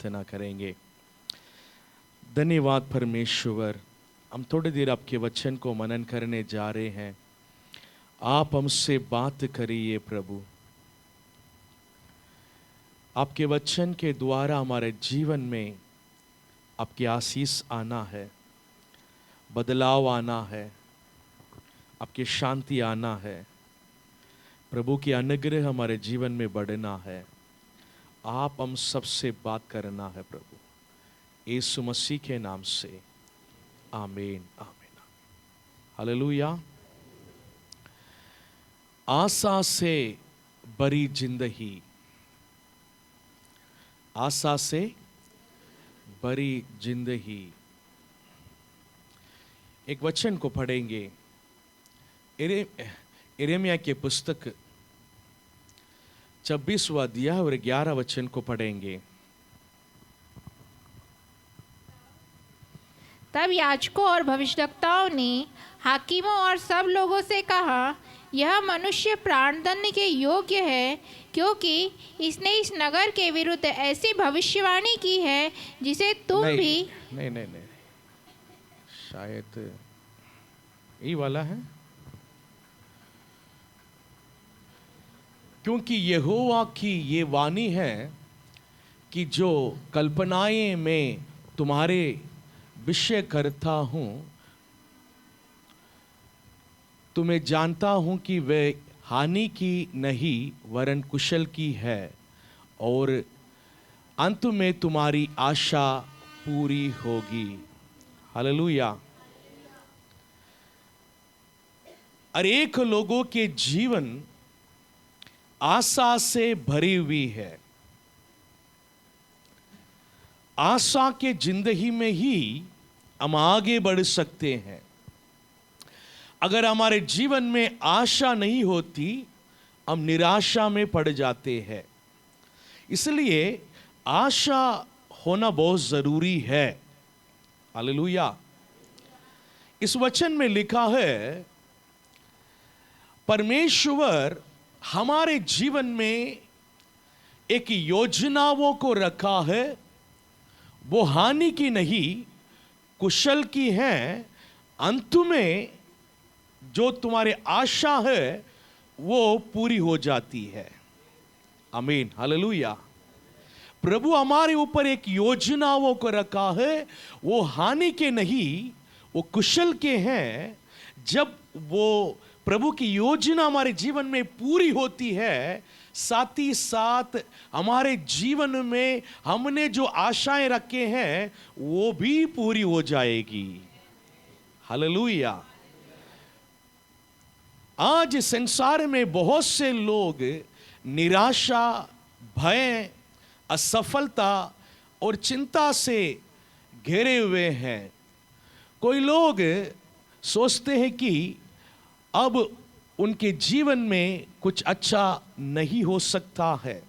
प्रार्थना करेंगे। धन्यवाद परमेश्वर, हम थोड़ी देर आपके वचन को मनन करने जा रहे हैं। आप हमसे बात करिए प्रभु। आपके वचन के द्वारा हमारे जीवन में आपकी आशीष आना है, बदलाव आना है, आपकी शांति आना है, प्रभु की अनुग्रह हमारे जीवन में बढ़ना है। आप हम सबसे बात करना है प्रभु, यीशु मसीह के नाम से, आमीन आमीन। हालेलुया। आशा से भरी जिंदगी, आशा से भरी जिंदगी। एक वचन को पढ़ेंगे, यिर्मयाह की पुस्तक 26वां अध्याय और 11 वचन को पढ़ेंगे। तब याजकों और भविष्यद्वक्ताओं ने हाकिमों और सब लोगों से कहा, यह मनुष्य प्राणदंड के योग्य है, क्योंकि इसने इस नगर के विरुद्ध ऐसी भविष्यवाणी की है जिसे तुम भी नहीं, शायद ये वाला है। क्योंकि यहोवा की ये वाणी है कि जो कल्पनाएं मैं तुम्हारे विषय करता हूं, तुम्हें जानता हूं कि वे हानि की नहीं वरन कुशल की है, और अंत में तुम्हारी आशा पूरी होगी। हालेलुया। अनेक लोगों के जीवन आशा से भरी हुई है। आशा के जिंदगी में ही हम आगे बढ़ सकते हैं। अगर हमारे जीवन में आशा नहीं होती, हम निराशा में पड़ जाते हैं। इसलिए आशा होना बहुत जरूरी है। हालेलुया। इस वचन में लिखा है, परमेश्वर हमारे जीवन में एक योजनाओं को रखा है, वो हानि की नहीं कुशल की है। अंत में जो तुम्हारे आशा है वो पूरी हो जाती है। आमीन हालेलुया। प्रभु हमारे ऊपर एक योजनाओं को रखा है, वो हानि के नहीं वो कुशल के हैं। जब वो प्रभु की योजना हमारे जीवन में पूरी होती है, साथ ही साथ हमारे जीवन में हमने जो आशाएं रखे हैं वो भी पूरी हो जाएगी। हालेलुया। आज संसार में बहुत से लोग निराशा, भय, असफलता और चिंता से घिरे हुए हैं। कोई लोग सोचते हैं कि अब उनके जीवन में कुछ अच्छा नहीं हो सकता है।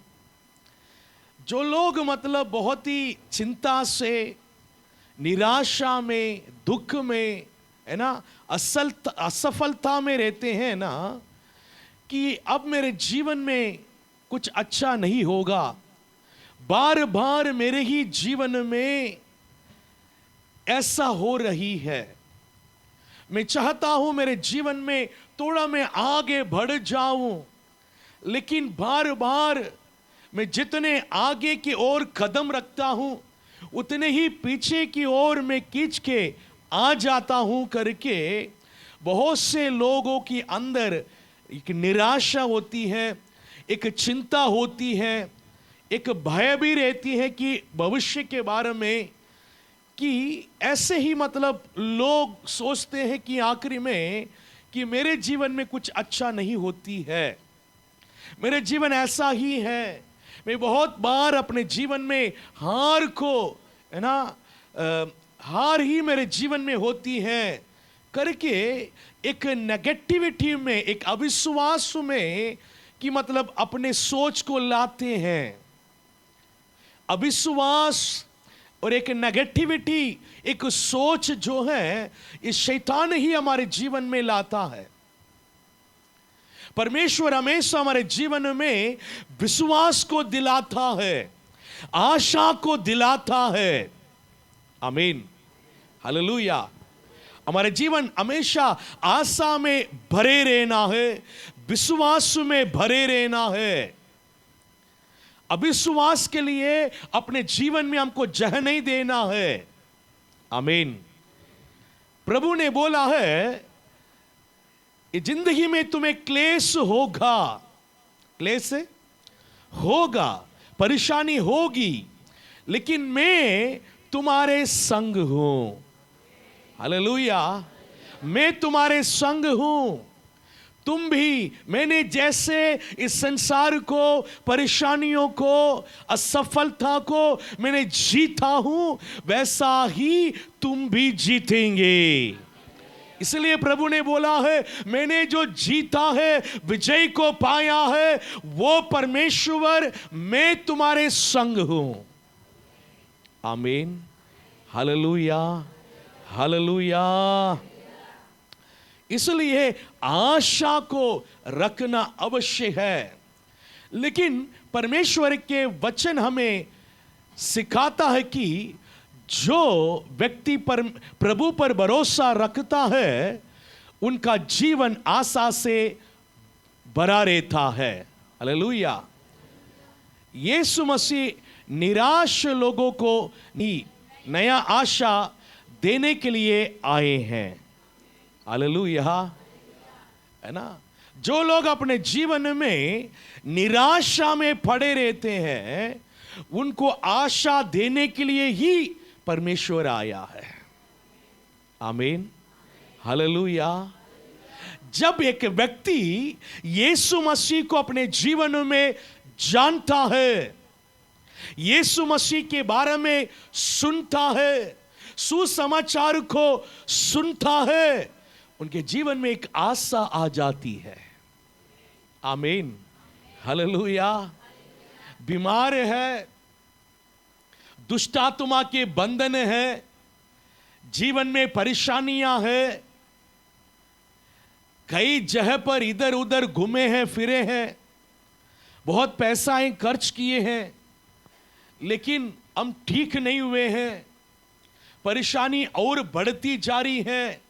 जो लोग मतलब बहुत ही चिंता से, निराशा में, दुख में, है ना, असफलता में रहते हैं ना, कि अब मेरे जीवन में कुछ अच्छा नहीं होगा, बार बार मेरे ही जीवन में ऐसा हो रही है। मैं चाहता हूं मेरे जीवन में थोड़ा मैं आगे बढ़ जाऊं, लेकिन बार बार मैं जितने आगे की ओर कदम रखता हूं उतने ही पीछे की ओर मैं खींच के आ जाता हूं करके बहुत से लोगों के अंदर एक निराशा होती है, एक चिंता होती है, एक भय भी रहती है कि भविष्य के बारे में, कि ऐसे ही मतलब लोग सोचते हैं कि आखिरी में कि मेरे जीवन में कुछ अच्छा नहीं होती है, मेरे जीवन ऐसा ही है। मैं बहुत बार अपने जीवन में हार को, है ना, हार ही मेरे जीवन में होती है करके एक नेगेटिविटी में, एक अविश्वास में कि मतलब अपने सोच को लाते हैं। अविश्वास और एक नेगेटिविटी, एक सोच जो है, इस शैतान ही हमारे जीवन में लाता है। परमेश्वर हमेशा हमारे जीवन में विश्वास को दिलाता है। आशा को दिलाता है। आमीन, हालेलुया। हमारे जीवन हमेशा आशा में भरे रहना है, विश्वास में भरे रहना है। अविश्वास के लिए अपने जीवन में हमको जगह नहीं देना है। आमीन। प्रभु ने बोला है कि जिंदगी में तुम्हें क्लेश होगा, क्लेश होगा, परेशानी होगी, लेकिन मैं तुम्हारे संग हूं। हालेलुया, मैं तुम्हारे संग हूं। तुम भी, मैंने जैसे इस संसार को, परेशानियों को, असफलता को मैंने जीता हूं, वैसा ही तुम भी जीतेंगे। इसलिए प्रभु ने बोला है, मैंने जो जीता है, विजय को पाया है, वो परमेश्वर मैं तुम्हारे संग हूं। आमीन, हालेलुया, हालेलुया। इसलिए आशा को रखना अवश्य है। लेकिन परमेश्वर के वचन हमें सिखाता है कि जो व्यक्ति पर प्रभु पर भरोसा रखता है, उनका जीवन आशा से भरा रहता है। हालेलुया। यीशु मसीह निराश लोगों को नया आशा देने के लिए आए हैं। हालेलुया, है ना। जो लोग अपने जीवन में निराशा में पड़े रहते हैं, उनको आशा देने के लिए ही परमेश्वर आया है। आमीन, हालेलुया। जब एक व्यक्ति यीशु मसीह को अपने जीवन में जानता है, यीशु मसीह के बारे में सुनता है, सुसमाचार को सुनता है, उनके जीवन में एक आशा आ जाती है। आमीन, हालेलुया। बीमार है, दुष्ट आत्मा के बंधन है, जीवन में परेशानियां हैं, कई जगह पर इधर उधर घूमे हैं, फिरे हैं, बहुत पैसा खर्च किए हैं, लेकिन हम ठीक नहीं हुए हैं, परेशानी और बढ़ती जा रही है,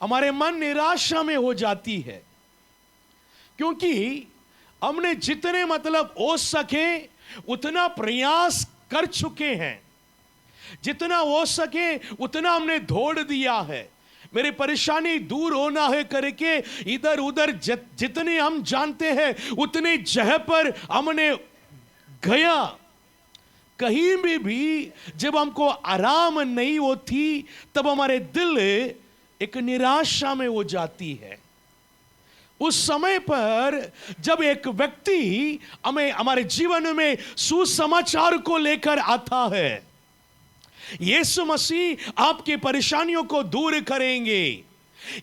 हमारे मन निराशा में हो जाती है। क्योंकि हमने जितने मतलब हो सके उतना प्रयास कर चुके हैं, जितना हो सके उतना हमने दौड़ दिया है, मेरी परेशानी दूर होना है करके इधर उधर जितने हम जानते हैं उतने जगह पर हमने गया। कहीं भी जब हमको आराम नहीं होती, तब हमारे दिल एक निराशा में हो जाती है। उस समय पर जब एक व्यक्ति हमें हमारे जीवन में सुसमाचार को लेकर आता है, यीशु मसीह आपकी परेशानियों को दूर करेंगे,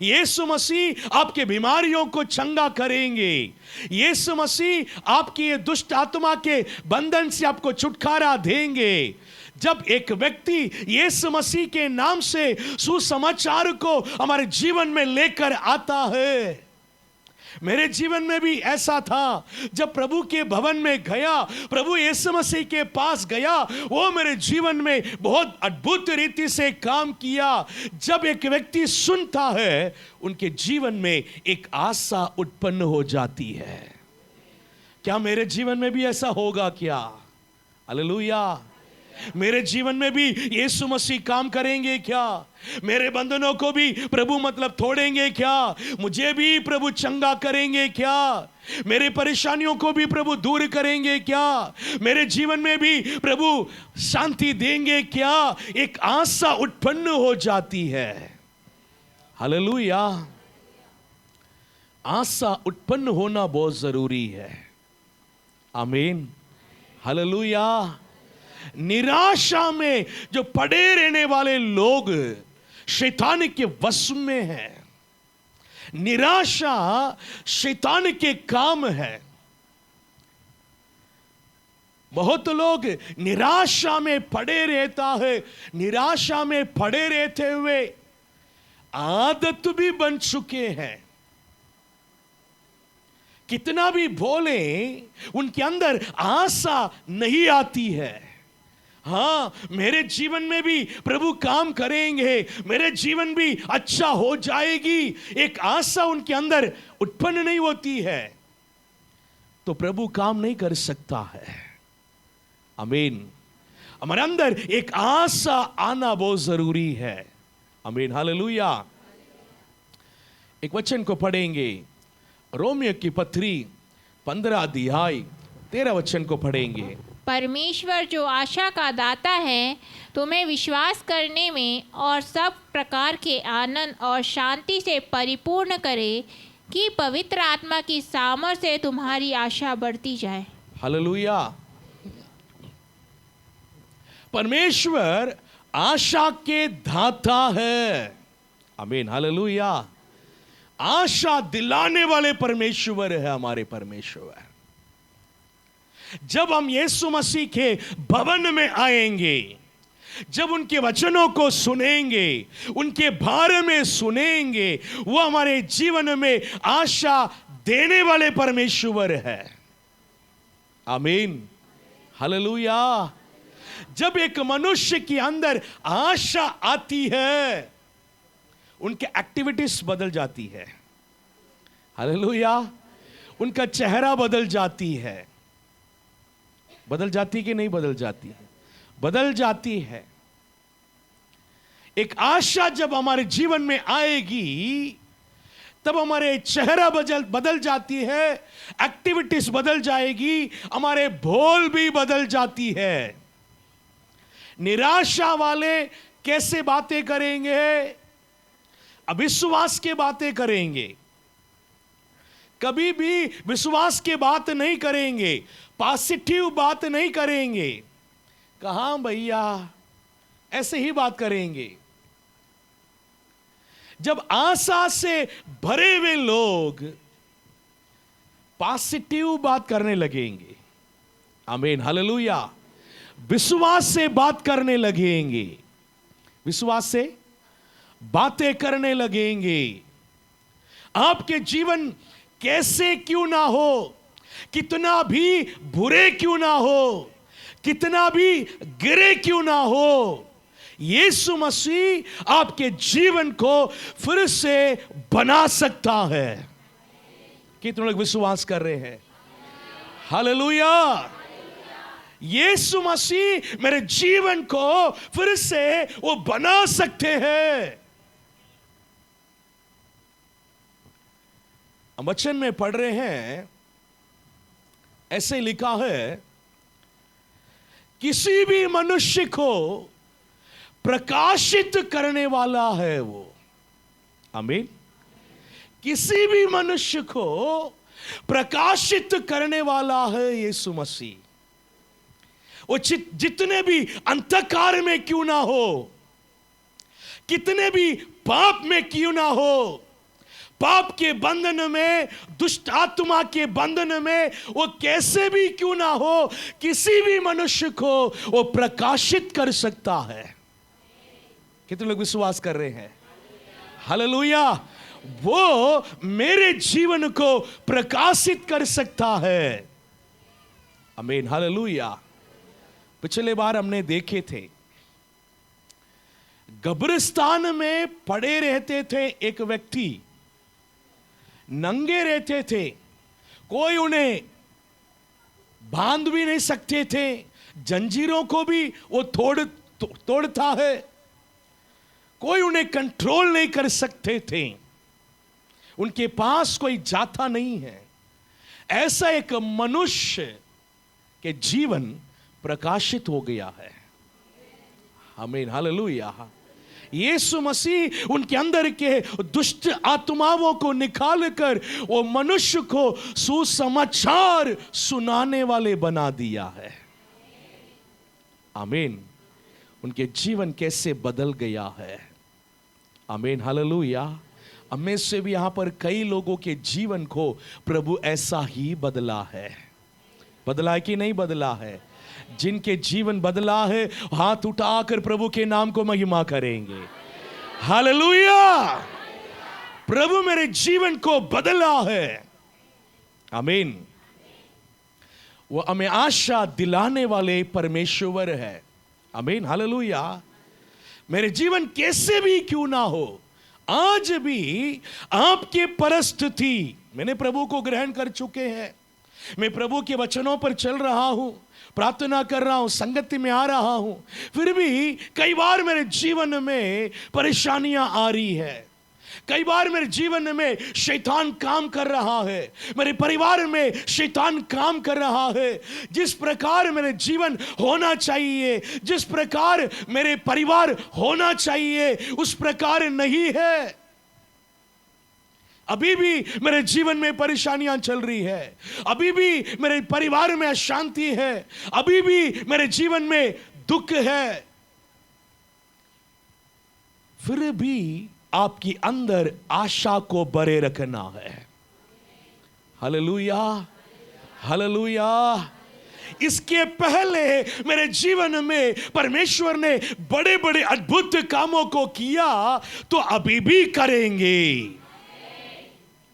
यीशु मसीह आपके बीमारियों को चंगा करेंगे, यीशु मसीह आपकी ये दुष्ट आत्मा के बंधन से आपको छुटकारा देंगे। जब एक व्यक्ति यीशु मसीह के नाम से सुसमाचार को हमारे जीवन में लेकर आता है, मेरे जीवन में भी ऐसा था। जब प्रभु के भवन में गया, प्रभु यीशु मसीह के पास गया, वो मेरे जीवन में बहुत अद्भुत रीति से काम किया। जब एक व्यक्ति सुनता है, उनके जीवन में एक आशा उत्पन्न हो जाती है। क्या मेरे जीवन में भी ऐसा होगा क्या? हालेलुया। मेरे जीवन में भी यीशु मसीह काम करेंगे क्या? मेरे बंधनों को भी प्रभु मतलब तोड़ेंगे क्या? मुझे भी प्रभु चंगा करेंगे क्या? मेरे परेशानियों को भी प्रभु दूर करेंगे क्या? मेरे जीवन में भी प्रभु शांति देंगे क्या? एक आशा उत्पन्न हो जाती है। हालेलुया। आशा उत्पन्न होना बहुत जरूरी है। आमीन, हालेलुया। निराशा में जो पड़े रहने वाले लोग शैतान के वश में हैं। निराशा शैतान के काम है। बहुत लोग निराशा में पड़े रहता है, निराशा में पड़े रहते हुए आदत भी बन चुके हैं कितना भी बोले उनके अंदर आशा नहीं आती है। हाँ, मेरे जीवन में भी प्रभु काम करेंगे, मेरे जीवन भी अच्छा हो जाएगी, एक आशा उनके अंदर उत्पन्न नहीं होती है, तो प्रभु काम नहीं कर सकता है। आमीन। हमारे अंदर एक आशा आना बहुत जरूरी है। आमीन, हालेलुया। एक वचन को पढ़ेंगे, रोमियो की पत्री 15 अध्याय 13 वचन को पढ़ेंगे। परमेश्वर जो आशा का दाता है, तुम्हें विश्वास करने में और सब प्रकार के आनंद और शांति से परिपूर्ण करे, कि पवित्र आत्मा की सामर्थ्य से तुम्हारी आशा बढ़ती जाए। हालेलुया। परमेश्वर आशा के दाता है। आमीन, हालेलुया। आशा दिलाने वाले परमेश्वर है हमारे परमेश्वर। जब हम यीशु मसीह के भवन में आएंगे, जब उनके वचनों को सुनेंगे, उनके बारे में सुनेंगे, वो हमारे जीवन में आशा देने वाले परमेश्वर है। आमीन, हालेलुया। जब एक मनुष्य के अंदर आशा आती है, उनके एक्टिविटीज बदल जाती है। हालेलुया। उनका चेहरा बदल जाती है। बदल जाती कि नहीं बदल जाती है? बदल जाती है। एक आशा जब हमारे जीवन में आएगी, तब हमारे चेहरा बदल जाती है, एक्टिविटीज बदल जाएगी, हमारे बोल भी बदल जाती है। निराशा वाले कैसे बातें करेंगे? अविश्वास के बातें करेंगे, कभी भी विश्वास के बात नहीं करेंगे, पॉजिटिव बात नहीं करेंगे। कहां भैया, ऐसे ही बात करेंगे। जब आशा से भरे हुए लोग पॉजिटिव बात करने लगेंगे, आमीन, हालेलुया, विश्वास से बात करने लगेंगे, विश्वास से बातें करने लगेंगे, आपके जीवन कैसे क्यों ना हो, कितना भी बुरे क्यों ना हो, कितना भी गिरे क्यों ना हो, यीशु मसीह आपके जीवन को फिर से बना सकता है। कितने लोग विश्वास कर रहे हैं? हालेलुया। यीशु मसीह मेरे जीवन को फिर से वो बना सकते हैं। हम वचन में पढ़ रहे हैं, ऐसे लिखा है, किसी भी मनुष्य को प्रकाशित करने वाला है वो। आमीन। किसी भी मनुष्य को प्रकाशित करने वाला है यीशु मसीह। वो जितने भी अंधकार में क्यों ना हो, कितने भी पाप में क्यों ना हो, पाप के बंधन में, दुष्ट आत्मा के बंधन में वो कैसे भी क्यों ना हो, किसी भी मनुष्य को वो प्रकाशित कर सकता है। कितने लोग विश्वास कर रहे हैं? हालेलुया। वो मेरे जीवन को प्रकाशित कर सकता है। आमीन, हालेलुया। पिछले बार हमने देखे थे, कब्रिस्तान में पड़े रहते थे एक व्यक्ति, नंगे रहते थे, कोई उन्हें बांध भी नहीं सकते थे, जंजीरों को भी वो तोड़ता है, कोई उन्हें कंट्रोल नहीं कर सकते थे, उनके पास कोई जाता नहीं है। ऐसा एक मनुष्य के जीवन प्रकाशित हो गया है। आमीन, हालेलुया। यीशु मसीह उनके अंदर के दुष्ट आत्माओं को निकालकर वो मनुष्य को सुसमाचार सुनाने वाले बना दिया है। आमीन। उनके जीवन कैसे बदल गया है। आमीन, हालेलुया। हमें से भी यहां पर कई लोगों के जीवन को प्रभु ऐसा ही बदला है। बदला है कि नहीं बदला है? जिनके जीवन बदला है, हाथ उठाकर प्रभु के नाम को महिमा करेंगे। हालेलुया। प्रभु मेरे जीवन को बदला है। आमीन। वो हमें आशा दिलाने वाले परमेश्वर है। आमीन, हालेलुया। मेरे जीवन कैसे भी क्यों ना हो, आज भी आपके परिस्थिति, मैंने प्रभु को ग्रहण कर चुके हैं, मैं प्रभु के वचनों पर चल रहा हूं, प्रार्थना कर रहा हूं, संगति में आ रहा हूं, फिर भी कई बार मेरे जीवन में परेशानियां आ रही है। कई बार मेरे जीवन में शैतान काम कर रहा है, मेरे परिवार में शैतान काम कर रहा है। जिस प्रकार मेरे जीवन होना चाहिए, जिस प्रकार मेरे परिवार होना चाहिए, उस प्रकार नहीं है। अभी भी मेरे जीवन में परेशानियां चल रही है, अभी भी मेरे परिवार में अशांति है, अभी भी मेरे जीवन में दुख है। फिर भी आपकी अंदर आशा को बरे रखना है। Hallelujah, hallelujah. इसके पहले मेरे जीवन में परमेश्वर ने बड़े बड़े अद्भुत कामों को किया, तो अभी भी करेंगे।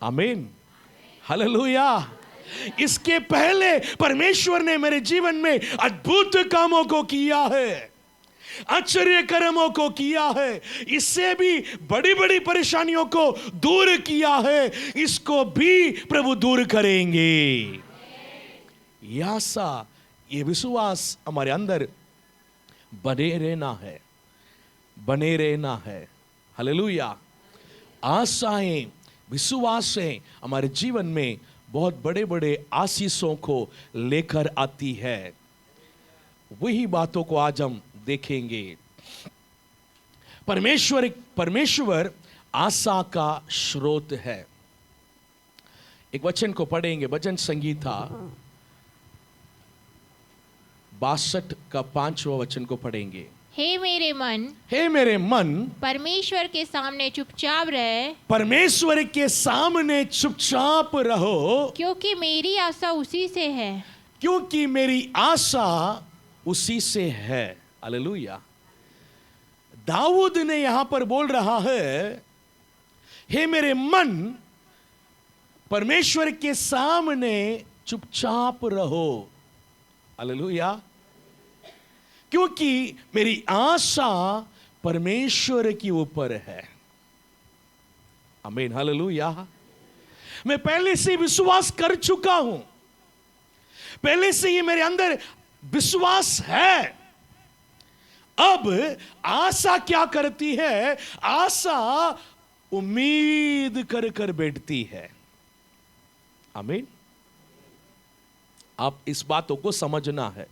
आमीन, हालेलुया। इसके पहले परमेश्वर ने मेरे जीवन में अद्भुत कामों को किया है, आश्चर्य कर्मों को किया है, इससे भी बड़ी बड़ी परेशानियों को दूर किया है, इसको भी प्रभु दूर करेंगे। यह आशा, ये विश्वास हमारे अंदर बने रहना है, बने रहना है। हालेलुया। आशाएं, विश्वासें हमारे जीवन में बहुत बड़े बड़े आशीषों को लेकर आती है। वही बातों को आज हम देखेंगे। परमेश्वर आशा का स्रोत है। एक वचन को पढ़ेंगे, भजन संगीता 62 का 5वां वचन को पढ़ेंगे। हे मेरे मन, हे मेरे मन, परमेश्वर के सामने चुपचाप रहे, परमेश्वर के सामने चुपचाप रहो, क्योंकि मेरी आशा उसी से है, क्योंकि मेरी आशा उसी से है। हालेलुया। दाऊद ने यहां पर बोल रहा है, हे मेरे मन, परमेश्वर के सामने चुपचाप रहो। हालेलुया। क्योंकि मेरी आशा परमेश्वर के ऊपर है। आमीन, हालेलुया। मैं पहले से विश्वास कर चुका हूं, पहले से ही मेरे अंदर विश्वास है। अब आशा क्या करती है? आशा उम्मीद कर कर बैठती है। आमीन। आप इस बातों को समझना है।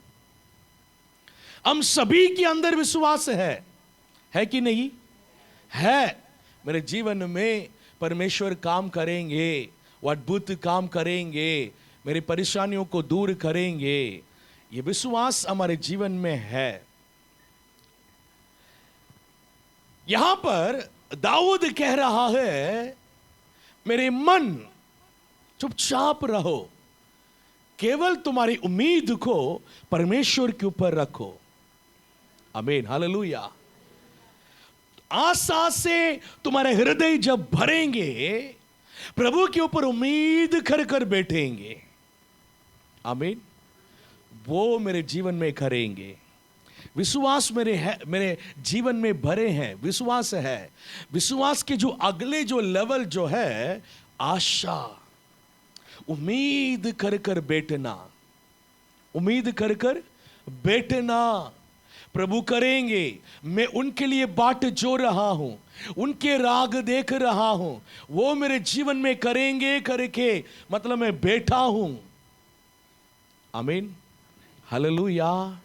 हम सभी के अंदर विश्वास है कि नहीं? है। मेरे जीवन में परमेश्वर काम करेंगे, वो अद्भुत काम करेंगे, मेरी परेशानियों को दूर करेंगे, ये विश्वास हमारे जीवन में है। यहां पर दाऊद कह रहा है, मेरे मन चुपचाप रहो, केवल तुम्हारी उम्मीद को परमेश्वर के ऊपर रखो। आमीन, हालेलुया। आशा से तुम्हारे हृदय जब भरेंगे, प्रभु के ऊपर उम्मीद कर कर बैठेंगे, आमीन, वो मेरे जीवन में करेंगे। विश्वास मेरे जीवन में भरे हैं, विश्वास है। विश्वास के जो अगले जो लेवल जो है, आशा, उम्मीद कर कर बैठना, उम्मीद कर कर बैठना। प्रभु करेंगे, मैं उनके लिए बाट जो रहा हूं, उनके राग देख रहा हूं, वो मेरे जीवन में करेंगे करके, मतलब मैं बैठा हूं। आमीन, हालेलुया।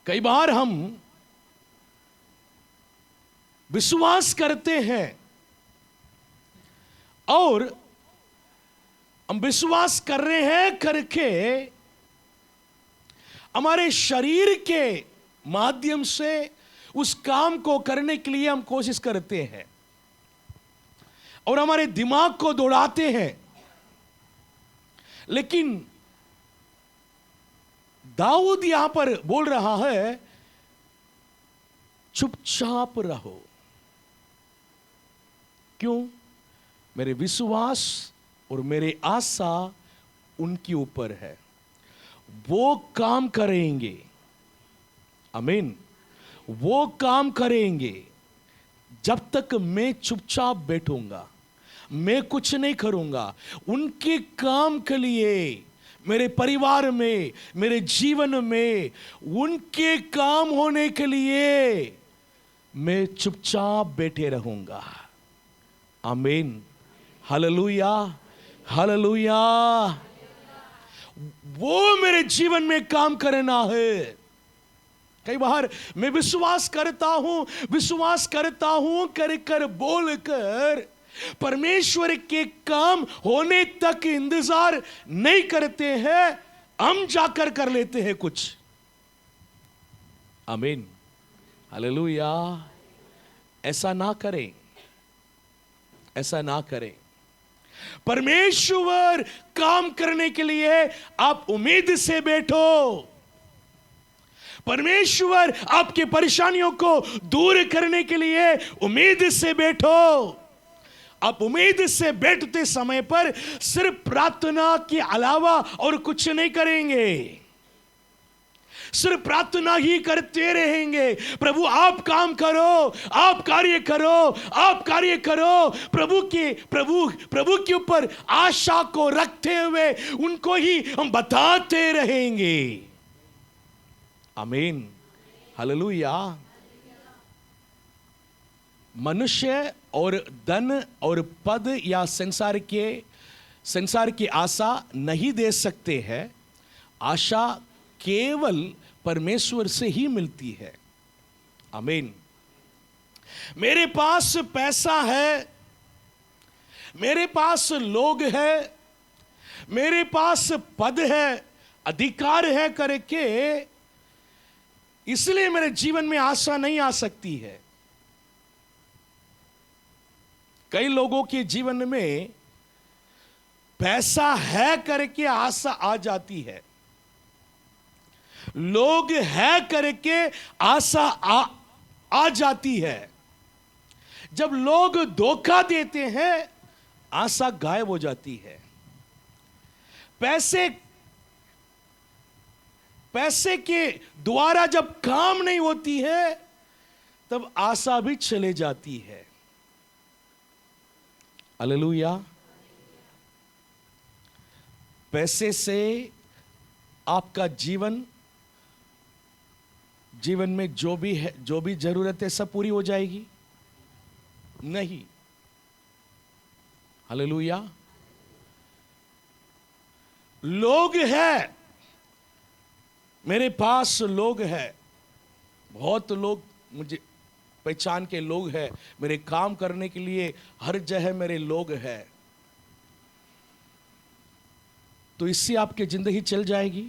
कई बार हम विश्वास करते हैं और हम विश्वास कर रहे हैं करके हमारे शरीर के माध्यम से उस काम को करने के लिए हम कोशिश करते हैं और हमारे दिमाग को दौड़ाते हैं। लेकिन दाऊद यहां पर बोल रहा है, चुपचाप रहो। क्यों? मेरे विश्वास और मेरी आशा उनके ऊपर है। वो काम करेंगे, आमीन, वो काम करेंगे जब तक मैं चुपचाप बैठूंगा, मैं कुछ नहीं करूंगा। उनके काम के लिए मेरे परिवार में, मेरे जीवन में उनके काम होने के लिए मैं चुपचाप बैठे रहूंगा। आमीन, हालेलुया, हालेलुया। वो मेरे जीवन में काम करना है। कई बार मैं विश्वास करता हूं कर कर बोल कर परमेश्वर के काम होने तक इंतजार नहीं करते हैं, हम जाकर कर लेते हैं कुछ। आमीन, हालेलुया। ऐसा ना करें, ऐसा ना करें। परमेश्वर काम करने के लिए आप उम्मीद से बैठो। परमेश्वर आपकी परेशानियों को दूर करने के लिए उम्मीद से बैठो। आप उम्मीद से बैठते समय पर सिर्फ प्रार्थना के अलावा और कुछ नहीं करेंगे, सिर्फ प्रार्थना ही करते रहेंगे। प्रभु आप काम करो, आप कार्य करो, आप कार्य करो। प्रभु के ऊपर आशा को रखते हुए उनको ही हम बताते रहेंगे। आमीन, हालेलुया। मनुष्य और धन और पद या संसार की आशा नहीं दे सकते हैं। आशा केवल परमेश्वर से ही मिलती है। आमीन। मेरे पास पैसा है, मेरे पास लोग है, मेरे पास पद है, अधिकार है करके इसलिए मेरे जीवन में आशा नहीं आ सकती है। कई लोगों के जीवन में पैसा है करके आशा आ जाती है, लोग है करके आशा आ जाती है। जब लोग धोखा देते हैं, आशा गायब हो जाती है। पैसे के द्वारा जब काम नहीं होती है, तब आशा भी चले जाती है। हालेलुया। पैसे से आपका जीवन में जो भी है, जो भी जरूरत है, सब पूरी हो जाएगी? नहीं। हालेलुया। लोग है, मेरे पास लोग है, बहुत लोग मुझे पहचान के लोग हैं, मेरे काम करने के लिए हर जगह मेरे लोग हैं, तो इससे आपकी जिंदगी चल जाएगी?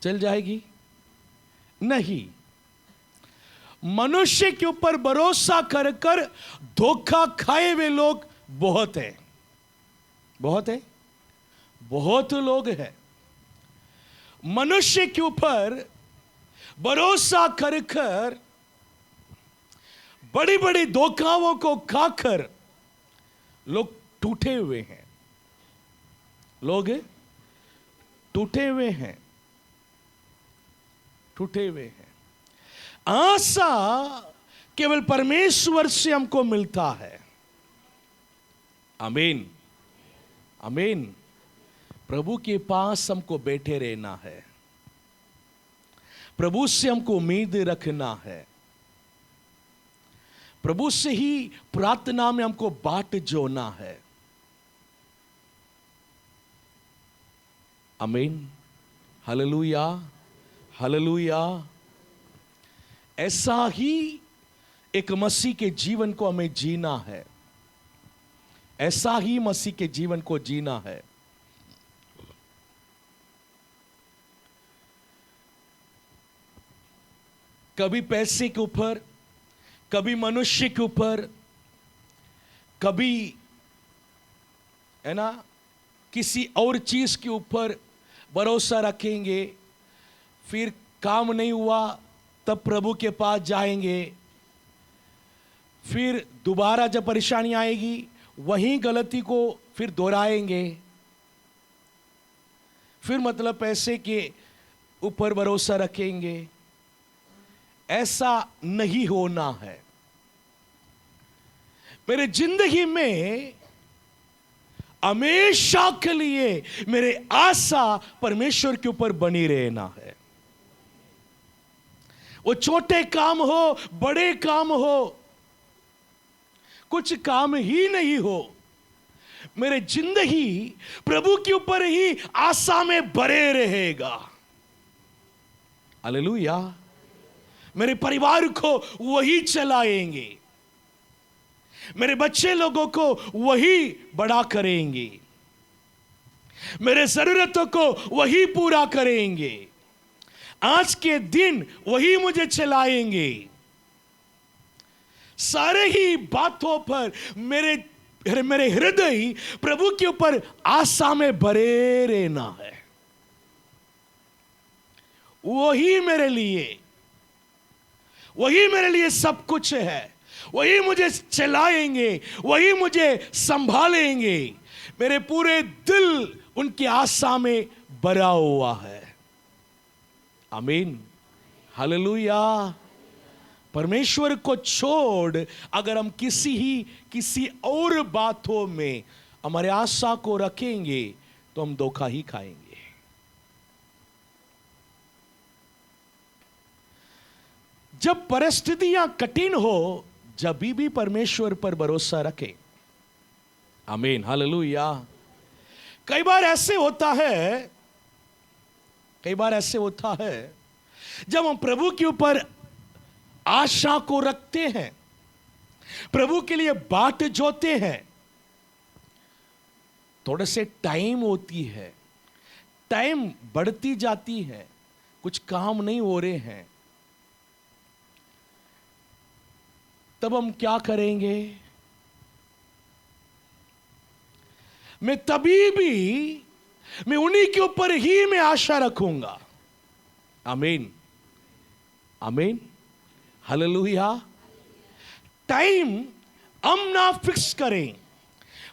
चल जाएगी? नहीं। मनुष्य के ऊपर भरोसा कर कर धोखा खाए हुए लोग बहुत हैं, बहुत है, बहुत लोग हैं। मनुष्य के ऊपर भरोसा कर कर बड़ी बड़ी धोखाओं को खाकर लोग टूटे हुए हैं, लोग टूटे हुए हैं, टूटे हुए हैं। आशा केवल परमेश्वर से हमको मिलता है। आमीन, आमीन। प्रभु के पास हमको बैठे रहना है, प्रभु से हमको उम्मीद रखना है, प्रभु से ही प्रार्थना में हमको बाट जोड़ना है। आमीन, हालेलुया, हालेलुया। ऐसा ही एक मसीह के जीवन को हमें जीना है, ऐसा ही मसीह के जीवन को जीना है। कभी पैसे के ऊपर, कभी मनुष्य के ऊपर, कभी है ना किसी और चीज के ऊपर भरोसा रखेंगे, फिर काम नहीं हुआ तब प्रभु के पास जाएंगे, फिर दोबारा जब परेशानी आएगी वही गलती को फिर दोहराएंगे, फिर मतलब पैसे के ऊपर भरोसा रखेंगे। ऐसा नहीं होना है। मेरे जिंदगी में हमेशा के लिए मेरे आशा परमेश्वर के ऊपर बनी रहना है। वो छोटे काम हो, बड़े काम हो, कुछ काम ही नहीं हो, मेरे जिंदगी प्रभु के ऊपर ही आशा में भरे रहेगा। हालेलुया। मेरे परिवार को वही चलाएंगे, मेरे बच्चे लोगों को वही बड़ा करेंगे, मेरे जरूरतों को वही पूरा करेंगे, आज के दिन वही मुझे चलाएंगे। सारे ही बातों पर मेरे हृदय प्रभु के ऊपर आशा में भरे रहना है। वही मेरे लिए सब कुछ है। वही मुझे चलाएंगे, वही मुझे संभालेंगे। मेरे पूरे दिल उनकी आशा में भरा हुआ है। आमीन, हालेलुया। परमेश्वर को छोड़ अगर हम किसी और बातों में हमारे आशा को रखेंगे तो हम धोखा ही खाएंगे। जब परिस्थितियां कठिन हो, जब भी परमेश्वर पर भरोसा रखें। आमीन, हालेलुया। कई बार ऐसे होता है जब हम प्रभु के ऊपर आशा को रखते हैं, प्रभु के लिए बाट जोते हैं, थोड़े से टाइम होती है, टाइम बढ़ती जाती है, कुछ काम नहीं हो रहे हैं, तब हम क्या करेंगे? मैं उन्हीं के ऊपर ही मैं आशा रखूंगा। आमीन, आमीन, हालेलुया। टाइम हम ना फिक्स करें।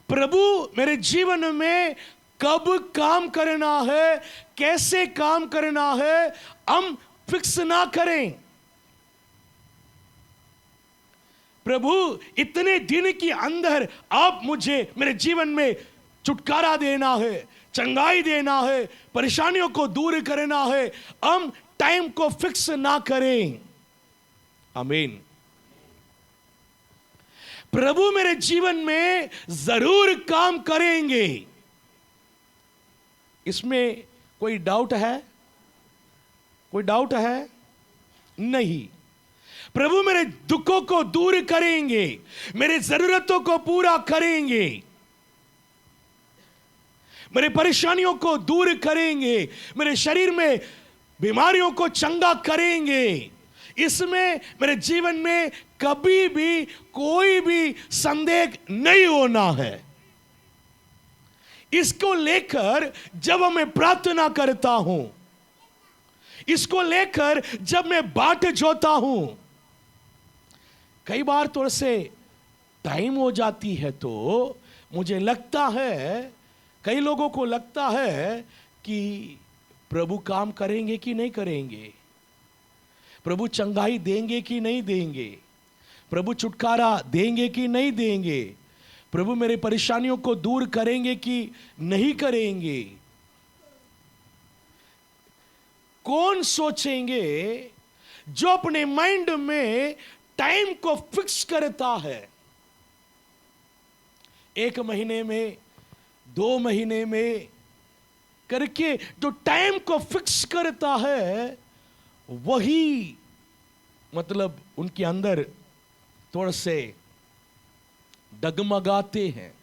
प्रभु मेरे जीवन में कब काम करना है, कैसे काम करना है, हम फिक्स ना करें। प्रभु इतने दिन के अंदर आप मुझे मेरे जीवन में छुटकारा देना है, चंगाई देना है, परेशानियों को दूर करना है, हम टाइम को फिक्स ना करें। आमीन। प्रभु मेरे जीवन में जरूर काम करेंगे, इसमें कोई डाउट है? कोई डाउट है? नहीं। प्रभु मेरे दुखों को दूर करेंगे, मेरे जरूरतों को पूरा करेंगे, मेरे परेशानियों को दूर करेंगे, मेरे शरीर में बीमारियों को चंगा करेंगे। इसमें मेरे जीवन में कभी भी कोई भी संदेह नहीं होना है। इसको लेकर जब मैं प्रार्थना करता हूं, इसको लेकर जब मैं बाट जोता हूं, कई बार थोड़े से टाइम हो जाती है तो मुझे लगता है, कई लोगों को लगता है कि प्रभु काम करेंगे कि नहीं करेंगे, प्रभु चंगाई देंगे कि नहीं देंगे, प्रभु छुटकारा देंगे कि नहीं देंगे, प्रभु मेरे परेशानियों को दूर करेंगे कि नहीं करेंगे। कौन सोचेंगे जो अपने माइंड में टाइम को फिक्स करता है? 1 महीने में, 2 महीने में करके जो टाइम को फिक्स करता है, वही मतलब उनके अंदर थोड़ा से डगमगाते हैं।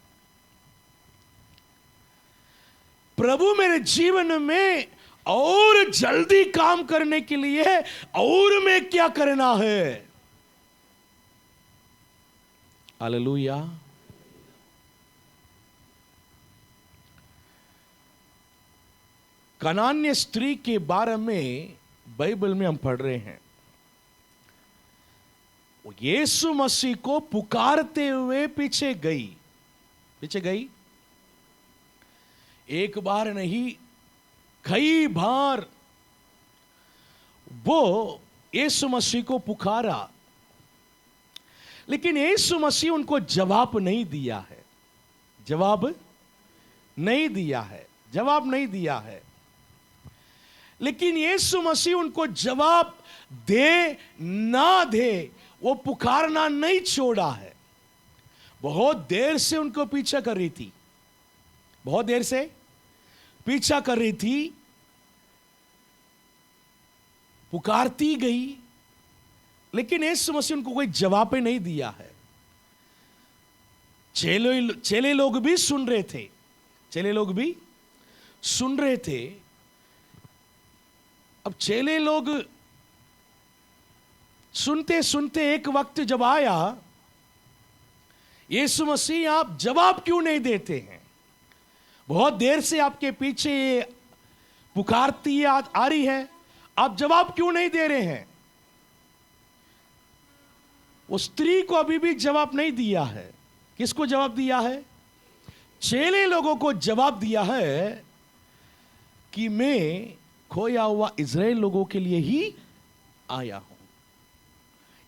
प्रभु मेरे जीवन में और जल्दी काम करने के लिए और मैं क्या करना है? हालेलुया। कनान्य स्त्री के बारे में बाइबल में हम पढ़ रहे हैं। यीशु मसीह को पुकारते हुए पीछे गई। पीछे गई। एक बार नहीं, कई बार वो यीशु मसीह को पुकारा, लेकिन यीशु मसीह उनको जवाब नहीं दिया है। जवाब नहीं दिया है, जवाब नहीं दिया है। लेकिन यीशु मसीह उनको जवाब दे ना दे, वो पुकारना नहीं छोड़ा है। बहुत देर से उनको पीछा कर रही थी, बहुत देर से पीछा कर रही थी, पुकारती गई, लेकिन यीशु मसीह उनको कोई जवाब नहीं दिया है। चेले लोग भी सुन रहे थे, चेले लोग भी सुन रहे थे। अब चेले लोग सुनते सुनते एक वक्त जब आया, यीशु मसीह आप जवाब क्यों नहीं देते हैं? बहुत देर से आपके पीछे पुकारती आ रही है, आप जवाब क्यों नहीं दे रहे हैं? वो स्त्री को अभी भी जवाब नहीं दिया है। किसको जवाब दिया है? चेले लोगों को जवाब दिया है कि मैं खोया हुआ इज़राइल लोगों के लिए ही आया हूं,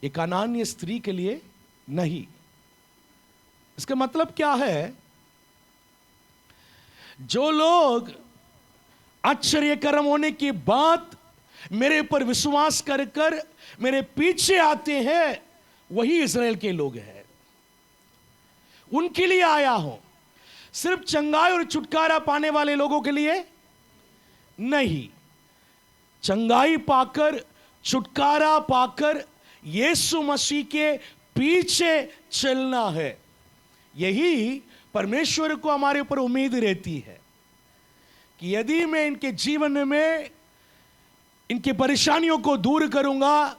ये कनानीय स्त्री के लिए नहीं। इसका मतलब क्या है? जो लोग आश्चर्यकर्म होने के बाद मेरे पर विश्वास कर कर मेरे पीछे आते हैं, वही इज़राइल के लोग हैं। उनके लिए आया हूं, सिर्फ चंगाई और छुटकारा पाने वाले लोगों के लिए नहीं। चंगाई पाकर, छुटकारा पाकर यीशु मसीह के पीछे चलना है। यही परमेश्वर को हमारे ऊपर उम्मीद रहती है कि यदि मैं इनके जीवन में इनके परेशानियों को दूर करूंगा,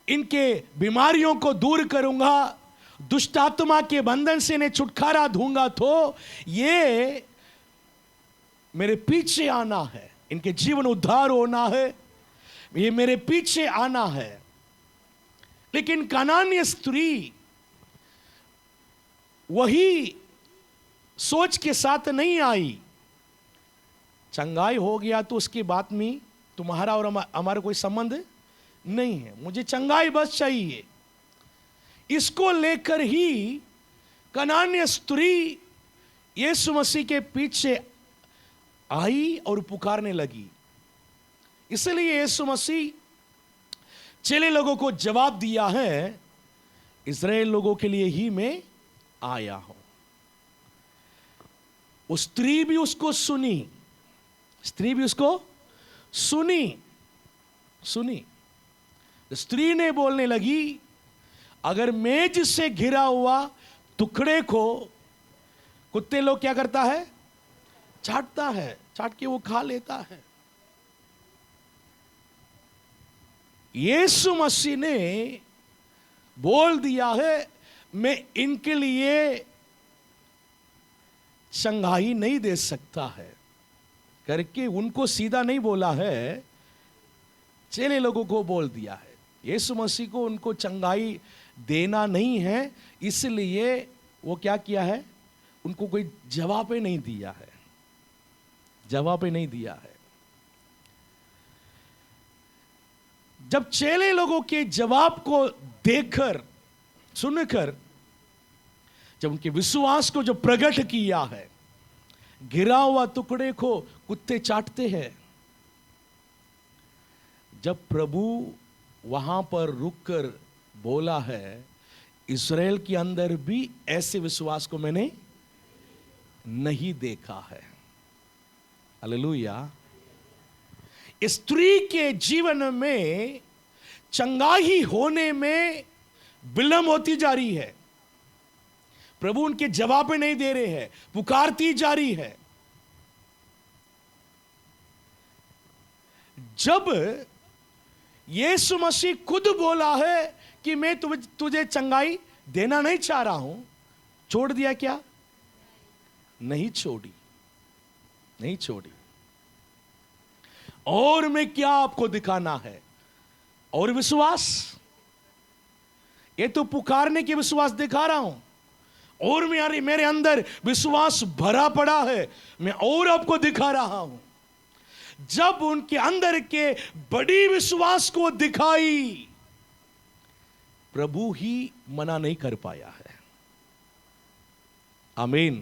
इनके बीमारियों को दूर करूंगा, दुष्ट आत्मा के बंधन से इन्हें छुटकारा दूंगा, तो ये मेरे पीछे आना है, इनके जीवन उद्धार होना है, ये मेरे पीछे आना है। लेकिन कनानीय स्त्री वही सोच के साथ नहीं आई। चंगाई हो गया तो उसकी बात में तुम्हारा और हमारा कोई संबंध नहीं है, मुझे चंगाई बस चाहिए। इसको लेकर ही कनानीय स्त्री यीशु मसीह के पीछे आई और पुकारने लगी। इसलिए यीशु मसीह चेले लोगों को जवाब दिया है, इज़राइल लोगों के लिए ही मैं आया हूं। वो स्त्री भी उसको सुनी, स्त्री भी उसको सुनी। स्त्री ने बोलने लगी, अगर मेज से घिरा हुआ टुकड़े को कुत्ते लोग क्या करता है? चाटता है, चाट के वो खा लेता है। यीशु मसीह ने बोल दिया है, मैं इनके लिए चंगाई नहीं दे सकता है करके उनको सीधा नहीं बोला है, चेले लोगों को बोल दिया है। यीशु मसीह को उनको चंगाई देना नहीं है, इसलिए वो क्या किया है? उनको कोई जवाब ही नहीं दिया है, जवाब ही नहीं दिया है। जब चेले लोगों के जवाब को देखकर, सुनकर, जब उनके विश्वास को जो प्रकट किया है, गिरा हुआ टुकड़े को कुत्ते चाटते हैं, जब प्रभु वहां पर रुककर बोला है, इज़राइल के अंदर भी ऐसे विश्वास को मैंने नहीं देखा है। हालेलुया। स्त्री के जीवन में चंगाई होने में विलंब होती जा रही है। प्रभु उनके जवाब नहीं दे रहे हैं, पुकारती जा रही है। जब यीशु मसीह खुद बोला है कि मैं तुझे चंगाई देना नहीं चाह रहा हूं, छोड़ दिया क्या? नहीं छोड़ी, नहीं छोड़ी। और मैं क्या आपको दिखाना है? और विश्वास, ये तो पुकारने के विश्वास दिखा रहा हूं, और मेरे अंदर विश्वास भरा पड़ा है, मैं और आपको दिखा रहा हूं। जब उनके अंदर के बड़ी विश्वास को दिखाई, प्रभु ही मना नहीं कर पाया है। आमीन।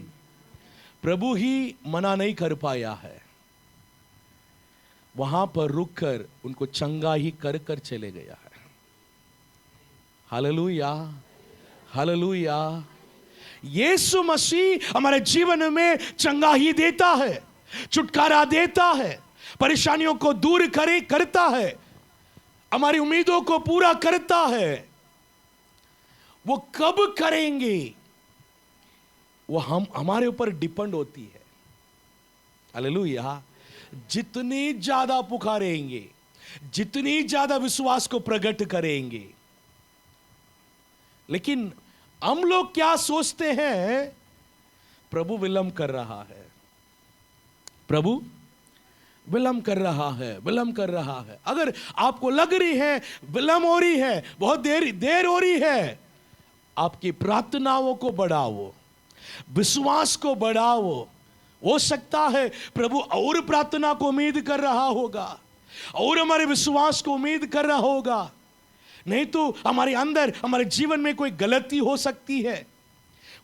प्रभु ही मना नहीं कर पाया है। वहां पर रुककर उनको चंगा ही कर कर चले गया है। Hallelujah, hallelujah. यीशु मसीह हमारे जीवन में चंगा ही देता है, छुटकारा देता है, परेशानियों को दूर करता है, हमारी उम्मीदों को पूरा करता है। वो कब करेंगे, वो हमारे ऊपर डिपेंड होती है। हालेलुया। जितनी ज्यादा पुकारेंगे, जितनी ज्यादा विश्वास को प्रकट करेंगे। लेकिन हम लोग क्या सोचते हैं, प्रभु विलंब कर रहा है, प्रभु विलंब कर रहा है, विलंब कर रहा है। अगर आपको लग रही है विलंब हो रही है, बहुत देर हो रही है, आपकी प्रार्थनाओं को बढ़ाओ, विश्वास को बढ़ाओ। हो सकता है प्रभु और प्रार्थना को उम्मीद कर रहा होगा, और हमारे विश्वास को उम्मीद कर रहा होगा। नहीं तो हमारे अंदर, हमारे जीवन में कोई गलती हो सकती है,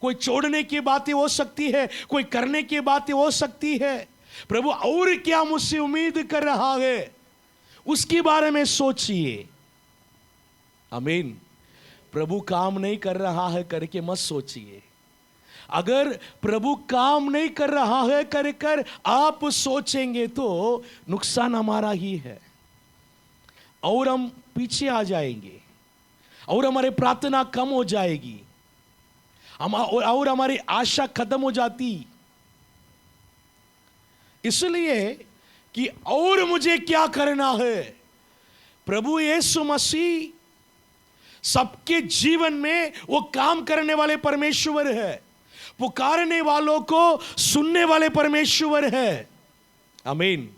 कोई छोड़ने की बातें हो सकती है, कोई करने की बातें हो सकती है। प्रभु और क्या मुझसे उम्मीद कर रहा है, उसके बारे में सोचिए। आमीन। प्रभु काम नहीं कर रहा है करके मत सोचिए। अगर प्रभु काम नहीं कर रहा है कर आप सोचेंगे तो नुकसान हमारा ही है, और हम पीछे आ जाएंगे, और हमारी प्रार्थना कम हो जाएगी, और हमारी आशा खत्म हो जाती। इसलिए कि और मुझे क्या करना है, प्रभु यीशु मसीह सबके जीवन में वो काम करने वाले परमेश्वर है, पुकारने वालों को सुनने वाले परमेश्वर है। आमीन।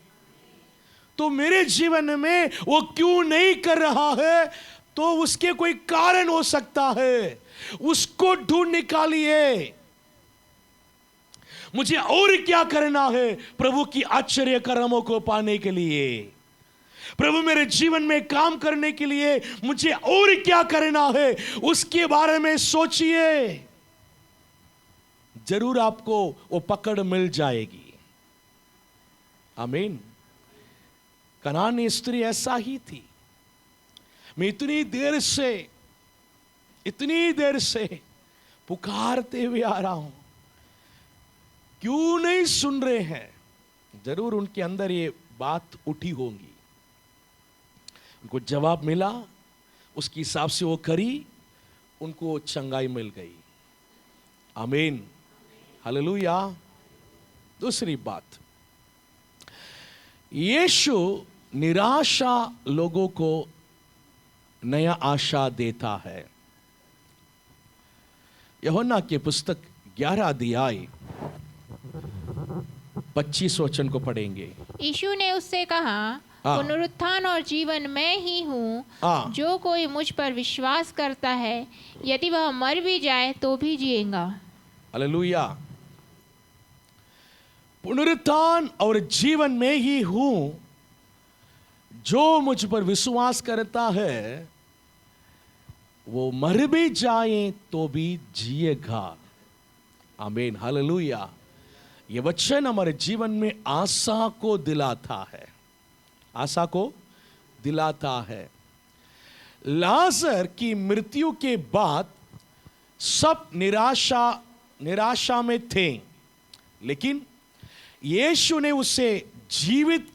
तो मेरे जीवन में वो क्यों नहीं कर रहा है, तो उसके कोई कारण हो सकता है, उसको ढूंढ निकालिए। मुझे और क्या करना है प्रभु की आश्चर्य कर्मों को पाने के लिए, प्रभु मेरे जीवन में काम करने के लिए मुझे और क्या करना है, उसके बारे में सोचिए। जरूर आपको वो पकड़ मिल जाएगी। आमीन। कनानी स्त्री ऐसा ही थी। मैं इतनी देर से पुकारते हुए आ रहा हूं, क्यों नहीं सुन रहे हैं। जरूर उनके अंदर ये बात उठी होगी, उनको जवाब मिला, उसके हिसाब से वो करी, उनको चंगाई मिल गई। आमीन, हालेलुया। दूसरी बात, यीशु निराशा लोगों को नया आशा देता है। यूहन्ना की पुस्तक 11 अध्याय 25 वचन को पढ़ेंगे। यीशु ने उससे कहा, पुनरुत्थान और जीवन मैं ही हूँ। जो कोई मुझ पर विश्वास करता है, यदि वह मर भी जाए तो भी जिएगा। हालेलुया। पुनरुत्थान और जीवन में ही हूं, जो मुझ पर विश्वास करता है वो मर भी जाए तो भी जिएगा। आमीन, हालेलुया। ये वचन हमारे जीवन में आशा को दिलाता है, आशा को दिलाता है। लाजर की मृत्यु के बाद सब निराशा में थे, लेकिन यीशु ने उसे जीवित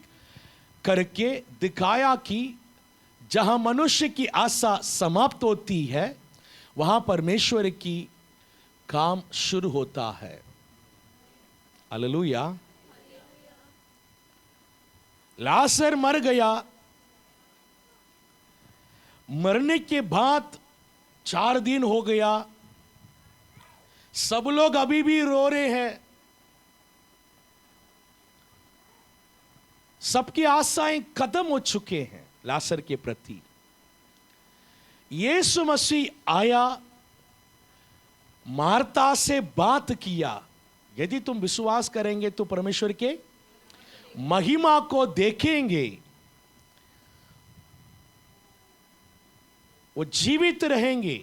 करके दिखाया कि जहां मनुष्य की आशा समाप्त होती है, वहां परमेश्वर की काम शुरू होता है। हालेलुया। लाजर मर गया। मरने के बाद 4 दिन हो गया, सब लोग अभी भी रो रहे हैं, सबकी आशाएं खत्म हो चुके हैं लाजर के प्रति। यीशु मसीह आया, मार्ता से बात किया। यदि तुम विश्वास करेंगे तो परमेश्वर के महिमा को देखेंगे, वो जीवित रहेंगे।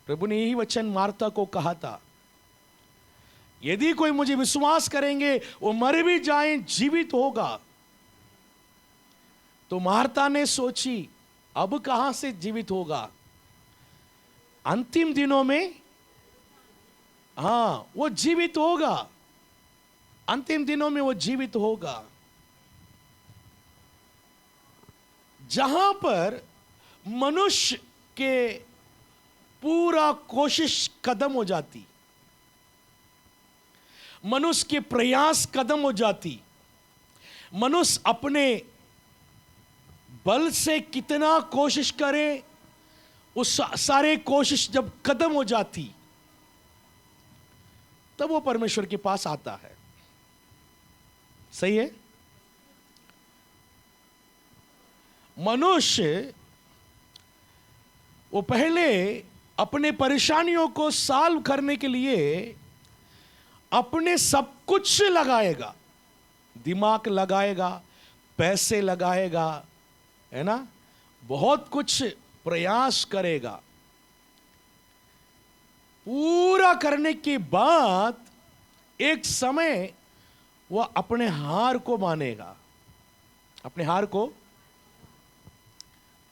प्रभु ने यही वचन मार्ता को कहा था, यदि कोई मुझे विश्वास करेंगे वो मर भी जाए जीवित होगा। तो मार्ता ने सोची अब कहां से जीवित होगा, अंतिम दिनों में हां वो जीवित होगा, अंतिम दिनों में वो जीवित होगा। जहां पर मनुष्य के पूरा कोशिश खत्म हो जाती, मनुष्य के प्रयास खत्म हो जाती, मनुष्य अपने बल से कितना कोशिश करे, उस सारे कोशिश जब खत्म हो जाती, तब वो परमेश्वर के पास आता है। सही है? मनुष्य वो पहले अपने परेशानियों को सॉल्व करने के लिए अपने सब कुछ लगाएगा, दिमाग लगाएगा, पैसे लगाएगा, है ना, बहुत कुछ प्रयास करेगा। पूरा करने के बाद एक समय वह अपने हार को मानेगा। अपने हार को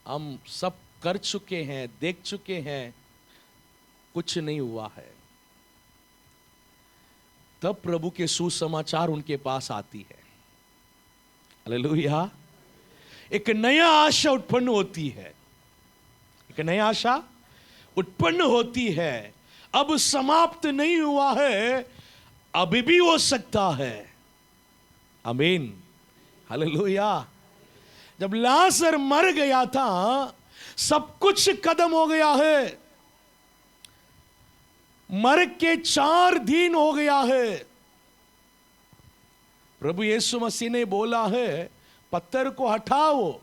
हम सब कर चुके हैं, देख चुके हैं, कुछ नहीं हुआ है। तब प्रभु के सुसमाचार उनके पास आती है। हालेलुया। एक नया आशा उत्पन्न होती है, एक नया आशा उत्पन्न होती है। अब समाप्त नहीं हुआ है, अभी भी हो सकता है। आमीन, हालेलुया। जब लाजर मर गया था, सब कुछ खत्म हो गया है, मर के 4 दिन हो गया है। प्रभु यीशु मसीह ने बोला है पत्थर को हटाओ,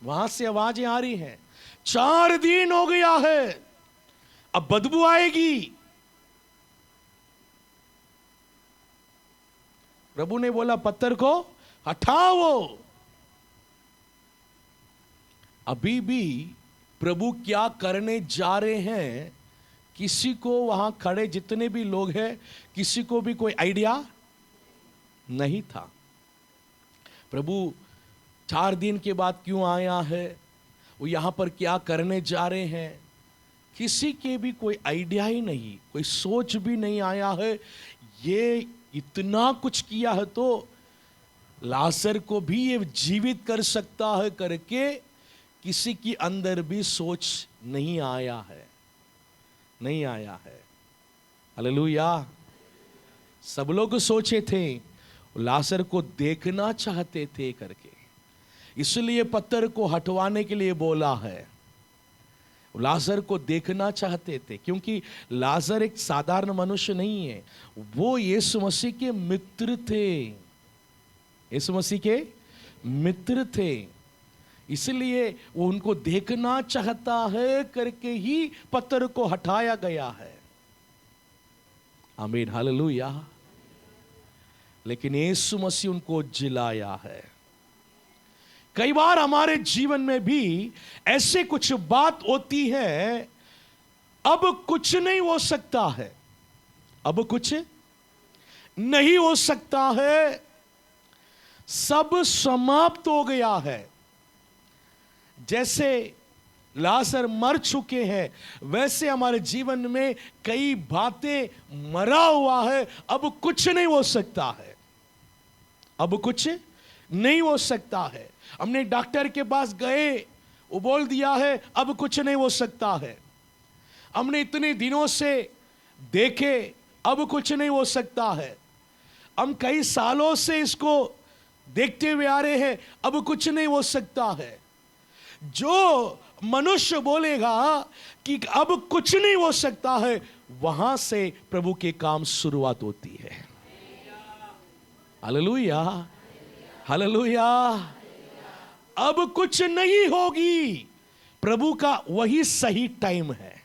वहां से आवाजें आ रही हैं, 4 दिन हो गया है, अब बदबू आएगी। प्रभु ने बोला पत्थर को हटाओ। अभी भी प्रभु क्या करने जा रहे हैं, किसी को वहां खड़े जितने भी लोग हैं, किसी को भी कोई आइडिया नहीं था। प्रभु 4 दिन के बाद क्यों आया है, वो यहां पर क्या करने जा रहे हैं, किसी के भी कोई आइडिया ही नहीं, कोई सोच भी नहीं आया है। ये इतना कुछ किया है तो लाजर को भी ये जीवित कर सकता है करके किसी के अंदर भी सोच नहीं आया है, नहीं आया है। हालेलुया। सब लोग सोचे थे, लाजर को देखना चाहते थे करके, इसलिए पत्थर को हटवाने के लिए बोला है। लाजर को देखना चाहते थे, क्योंकि लाजर एक साधारण मनुष्य नहीं है, वो यीशु मसीह के मित्र थे, यीशु मसीह के मित्र थे। इसलिए वो उनको देखना चाहता है करके ही पत्थर को हटाया गया है। आमीन, हालेलुया। लेकिन यीशु मसीह उनको जिलाया है। कई बार हमारे जीवन में भी ऐसे कुछ बात होती है, अब कुछ नहीं हो सकता है, अब कुछ नहीं हो सकता है, सब समाप्त हो गया है। जैसे लाजर मर चुके हैं, वैसे हमारे जीवन में कई बातें मरा हुआ है, अब कुछ नहीं हो सकता है, अब कुछ नहीं हो सकता है। हमने डॉक्टर के पास गए, वो बोल दिया है अब कुछ नहीं हो सकता है। हमने इतने दिनों से देखे, अब कुछ नहीं हो सकता है। हम कई सालों से इसको देखते हुए आ रहे हैं, अब कुछ नहीं हो सकता है। जो मनुष्य बोलेगा कि अब कुछ नहीं हो सकता है, वहां से प्रभु के काम शुरुआत होती है। Hallelujah, hallelujah. अब कुछ नहीं होगी, प्रभु का वही सही टाइम है।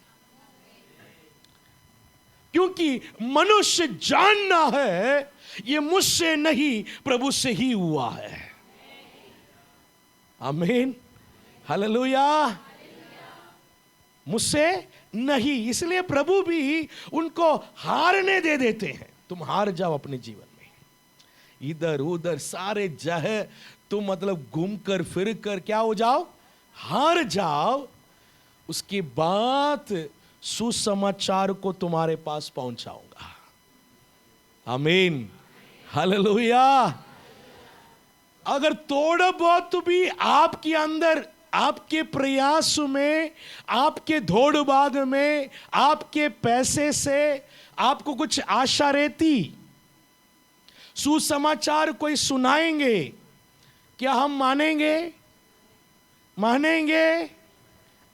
क्योंकि मनुष्य जानना है ये मुझसे नहीं प्रभु से ही हुआ है। आमीन, हालेलुया। मुझसे नहीं, इसलिए प्रभु भी उनको हारने दे देते हैं। तुम हार जाओ अपने जीवन में, इधर उधर सारे जगह तुम मतलब घूम कर फिर कर क्या हो जाओ, हार जाओ। उसके बाद सुसमाचार को तुम्हारे पास पहुंचाऊंगा। आमीन, हालेलुया। अगर थोड़ा बहुत भी आपके अंदर, आपके प्रयास में, आपके दौड़ भाग में, आपके पैसे से आपको कुछ आशा रहती, सुसमाचार कोई सुनाएंगे, क्या हम मानेंगे? मानेंगे?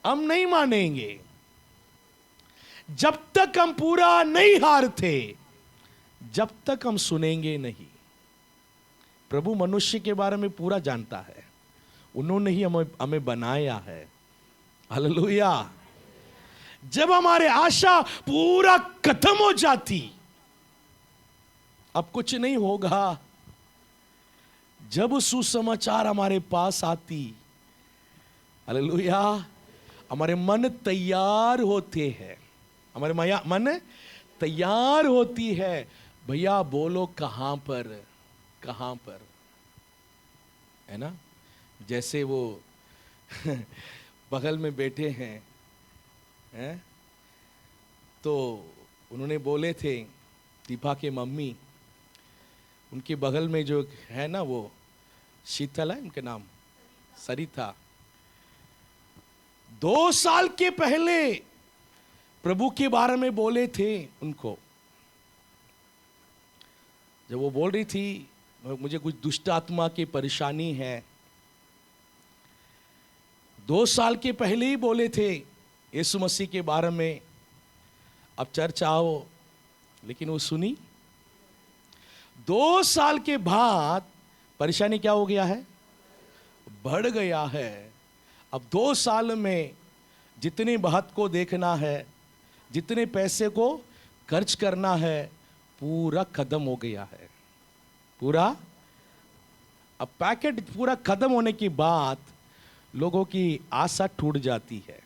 हम नहीं मानेंगे। जब तक हम पूरा नहीं हारते, जब तक हम सुनेंगे नहीं। प्रभु मनुष्य के बारे में पूरा जानता है, उन्होंने ही हमें बनाया है। हालेलुया। जब हमारे आशा पूरा खत्म हो जाती, अब कुछ नहीं होगा, जब सुसमाचार हमारे पास आती, हालेलुया, हमारे मन तैयार होते हैं, हमारे मन तैयार होती है। भैया बोलो कहां पर, कहां पर, है ना। जैसे वो बगल में बैठे हैं, तो उन्होंने बोले थे, दीपा के मम्मी, उनके बगल में जो है ना वो शीतल है, उनके नाम सरिता, 2 साल के पहले प्रभु के बारे में बोले थे उनको। जब वो बोल रही थी मुझे कुछ दुष्ट आत्मा की परेशानी है, 2 साल के पहले ही बोले थे यीशु मसीह के बारे में, अब चर्च आओ, लेकिन वो सुनी। 2 साल के बाद परेशानी क्या हो गया है, बढ़ गया है। अब 2 साल में जितनी बात को देखना है, जितने पैसे को खर्च करना है, पूरा खत्म हो गया है। पूरा, अब पैकेट पूरा खत्म होने के बाद लोगों की आशा टूट जाती है,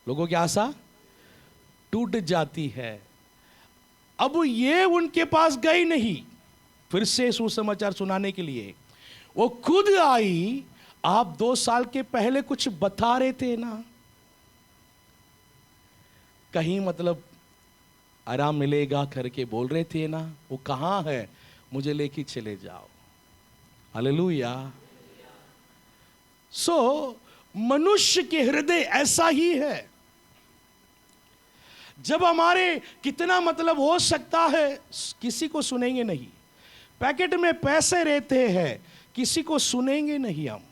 लोगों की आशा टूट जाती है। अब ये उनके पास गई नहीं फिर से सुसमाचार सुनाने के लिए, वो खुद आई। आप 2 साल के पहले कुछ बता रहे थे ना, कहीं मतलब आराम मिलेगा करके बोल रहे थे ना, वो कहां है, मुझे लेके चले जाओ। हालेलुया। सो मनुष्य के हृदय ऐसा ही है। जब हमारे कितना मतलब हो सकता है, किसी को सुनेंगे नहीं, पैकेट में पैसे रहते हैं, किसी को सुनेंगे नहीं हम,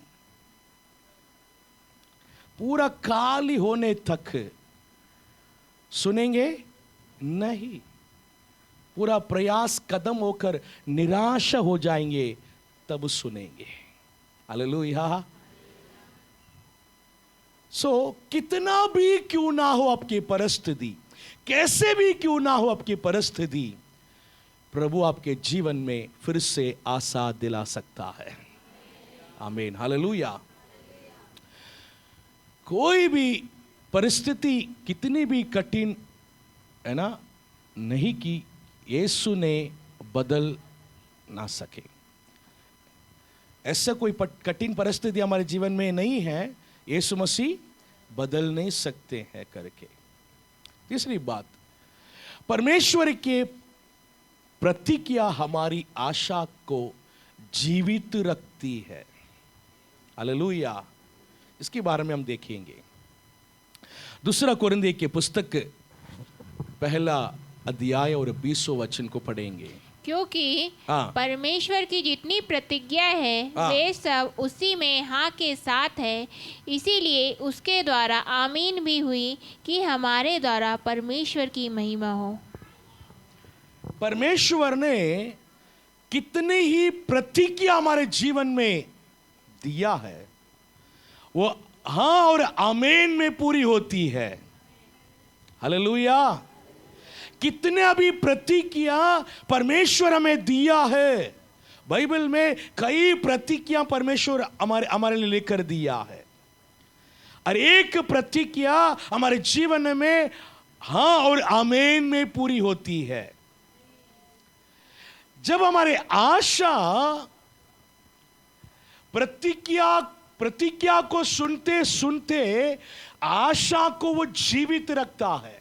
पूरा खाली होने तक सुनेंगे नहीं, पूरा प्रयास खत्म होकर निराश हो जाएंगे, तब सुनेंगे। हालेलुया। सो कितना भी क्यों ना हो आपकी परिस्थिति, कैसे भी क्यों ना हो आपकी परिस्थिति, प्रभु आपके जीवन में फिर से आशा दिला सकता है। आमीन, हालेलुया। कोई भी परिस्थिति कितनी भी कठिन है ना, नहीं कि यीशु ने बदल ना सके। ऐसा कोई कठिन परिस्थिति हमारे जीवन में नहीं है, यीशु मसीह बदल नहीं सकते हैं करके। तीसरी बात, परमेश्वर के प्रतिज्ञा हमारी आशा को जीवित रखती है। हालेलुया। इसके बारे में हम देखेंगे। 2 कुरिन्थियों की पुस्तक 1 अध्याय और 20 वचन को पढ़ेंगे। क्योंकि हाँ। परमेश्वर की जितनी प्रतिज्ञा है हाँ। वे सब उसी में हाँ के साथ है, इसीलिए उसके द्वारा आमीन भी हुई कि हमारे द्वारा परमेश्वर की महिमा हो। परमेश्वर ने कितनी ही प्रतिज्ञा हमारे जीवन में दिया है, वो हाँ और आमीन में पूरी होती है। हालेलुया। कितने अभी प्रतिज्ञा परमेश्वर हमें दिया है। बाइबल में कई प्रतिज्ञा परमेश्वर हमारे लिए लेकर दिया है, और एक प्रतिज्ञा हमारे जीवन में हाँ और आमीन में पूरी होती है। जब हमारे आशा प्रतिज्ञा को सुनते सुनते आशा को वो जीवित रखता है।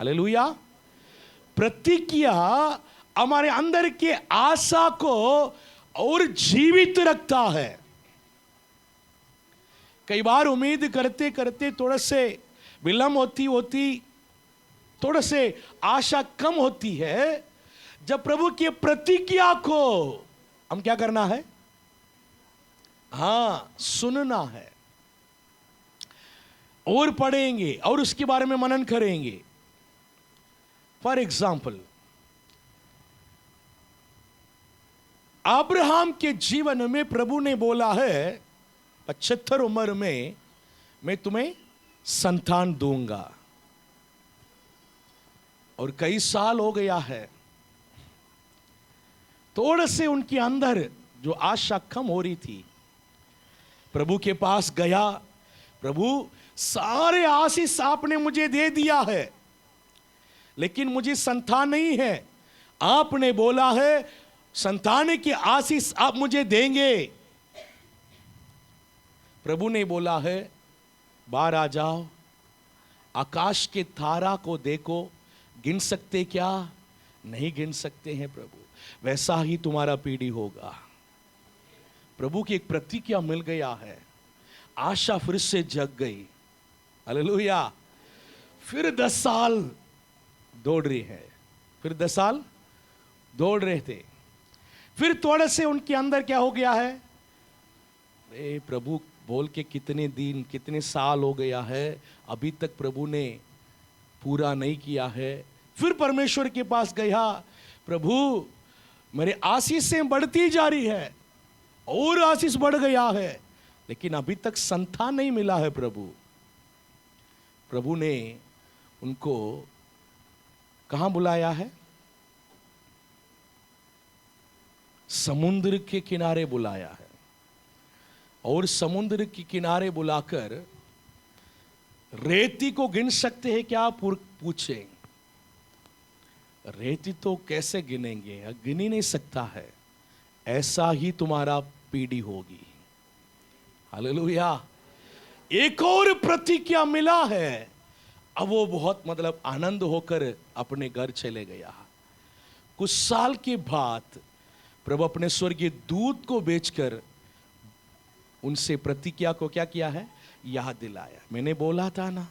हालेलुया। प्रतिज्ञा हमारे अंदर के आशा को और जीवित रखता है। कई बार उम्मीद करते करते थोड़ा से विलंब होती थोड़ा से आशा कम होती है। जब प्रभु की प्रतिज्ञा को हम क्या करना है, हाँ सुनना है, और पढ़ेंगे और उसके बारे में मनन करेंगे। फॉर एग्जाम्पल, अब्राहम के जीवन में प्रभु ने बोला है 75 उम्र में मैं तुम्हें संतान दूंगा, और कई साल हो गया है। थोड़े से उनके अंदर जो आशा कम हो रही थी, प्रभु के पास गया, प्रभु सारे आशीष आपने मुझे दे दिया है, लेकिन मुझे संतान नहीं है। आपने बोला है संतान की आशीष आप मुझे देंगे। प्रभु ने बोला है बाहर आ जाओ, आकाश के तारा को देखो, गिन सकते क्या? नहीं गिन सकते हैं प्रभु, वैसा ही तुम्हारा पीढ़ी होगा। प्रभु की एक प्रतिज्ञा मिल गया है, आशा फिर से जग गई। हालेलुया। फिर 10 साल दौड़ रही है, फिर 10 साल दौड़ रहे थे। फिर थोड़े से उनके अंदर क्या हो गया है, प्रभु बोल के कितने दिन कितने साल हो गया है, अभी तक प्रभु ने पूरा नहीं किया है। फिर परमेश्वर के पास गया, प्रभु मेरे आशीषें बढ़ती जा रही है और आशीष बढ़ गया है, लेकिन अभी तक संतान नहीं मिला है। प्रभु ने उनको कहां बुलाया है? समुद्र के किनारे बुलाया है, और समुद्र के किनारे बुलाकर रेती को गिन सकते हैं क्या? पूछे। रेती तो कैसे गिनेंगे, गिन ही नहीं सकता है। ऐसा ही तुम्हारा पीढ़ी होगी। हालेलुया। एक और प्रतिज्ञा मिला है। अब वो बहुत मतलब आनंद होकर अपने घर चले गया। कुछ साल के बाद प्रभु अपने स्वर्गीय दूत को भेजकर उनसे प्रतिज्ञा को क्या किया है? याद दिलाया। मैंने बोला था ना,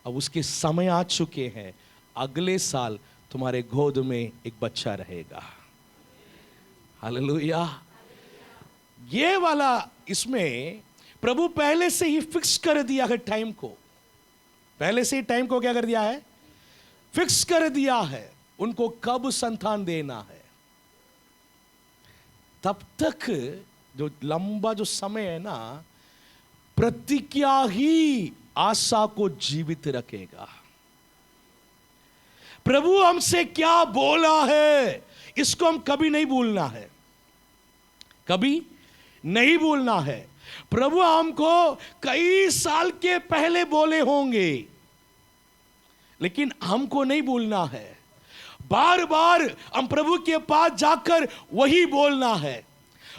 अब उसके समय आ चुके हैं, अगले साल तुम्हारे गोद में एक बच्चा रहेगा। हालेलुया। ये वाला इसमें प्रभु पहले से ही फिक्स कर दिया है टाइम को। पहले से ही टाइम को क्या कर दिया है? फिक्स कर दिया है उनको कब संतान देना है। तब तक जो लंबा जो समय है ना, प्रतिज्ञा ही आशा को जीवित रखेगा। प्रभु हमसे क्या बोला है, इसको हम कभी नहीं भूलना है, कभी नहीं भूलना है। प्रभु हमको कई साल के पहले बोले होंगे, लेकिन हमको नहीं भूलना है। बार बार हम प्रभु के पास जाकर वही बोलना है।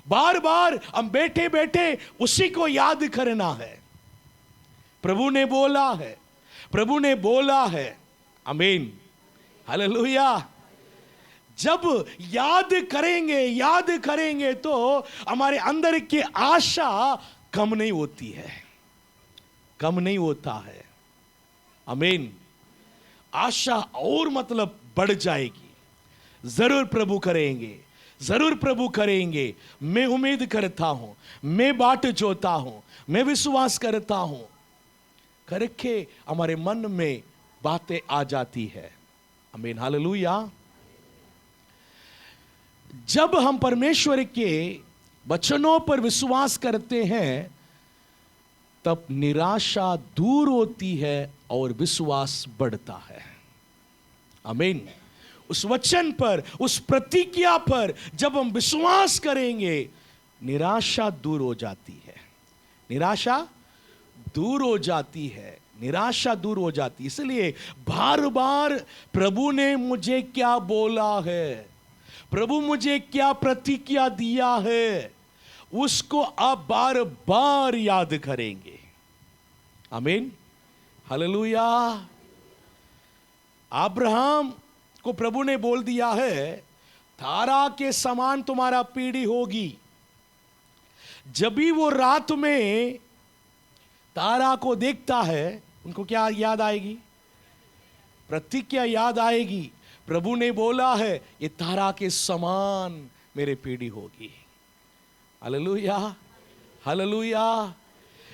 बार बार हम बैठे बैठे उसी को याद करना है। प्रभु ने बोला है, प्रभु ने बोला है। आमीन। हालेलुया। जब याद करेंगे तो हमारे अंदर की आशा कम नहीं होती है, कम नहीं होता है। आमीन। आशा और मतलब बढ़ जाएगी। जरूर प्रभु करेंगे, जरूर प्रभु करेंगे। मैं उम्मीद करता हूं, मैं बाट जोता हूं, मैं विश्वास करता हूं। करके हमारे मन में बातें आ जाती है। आमीन। हालेलुया। जब हम परमेश्वर के वचनों पर विश्वास करते हैं, तब निराशा दूर होती है, और विश्वास बढ़ता है। आमीन। उस वचन पर, उस प्रतिज्ञा पर जब हम विश्वास करेंगे, निराशा दूर हो जाती है। निराशा दूर हो जाती है, निराशा दूर हो जाती है। इसलिए बार बार प्रभु ने मुझे क्या बोला है, प्रभु मुझे क्या प्रतिज्ञा दिया है, उसको आप बार बार याद करेंगे। आमीन, हालेलुया। अब्राहम को प्रभु ने बोल दिया है, तारा के समान तुम्हारा पीढ़ी होगी। जब भी वो रात में तारा को देखता है, उनको क्या याद आएगी? प्रतिज्ञा याद आएगी। प्रभु ने बोला है, ये तारा के समान मेरे पीढ़ी होगी। Hallelujah, hallelujah.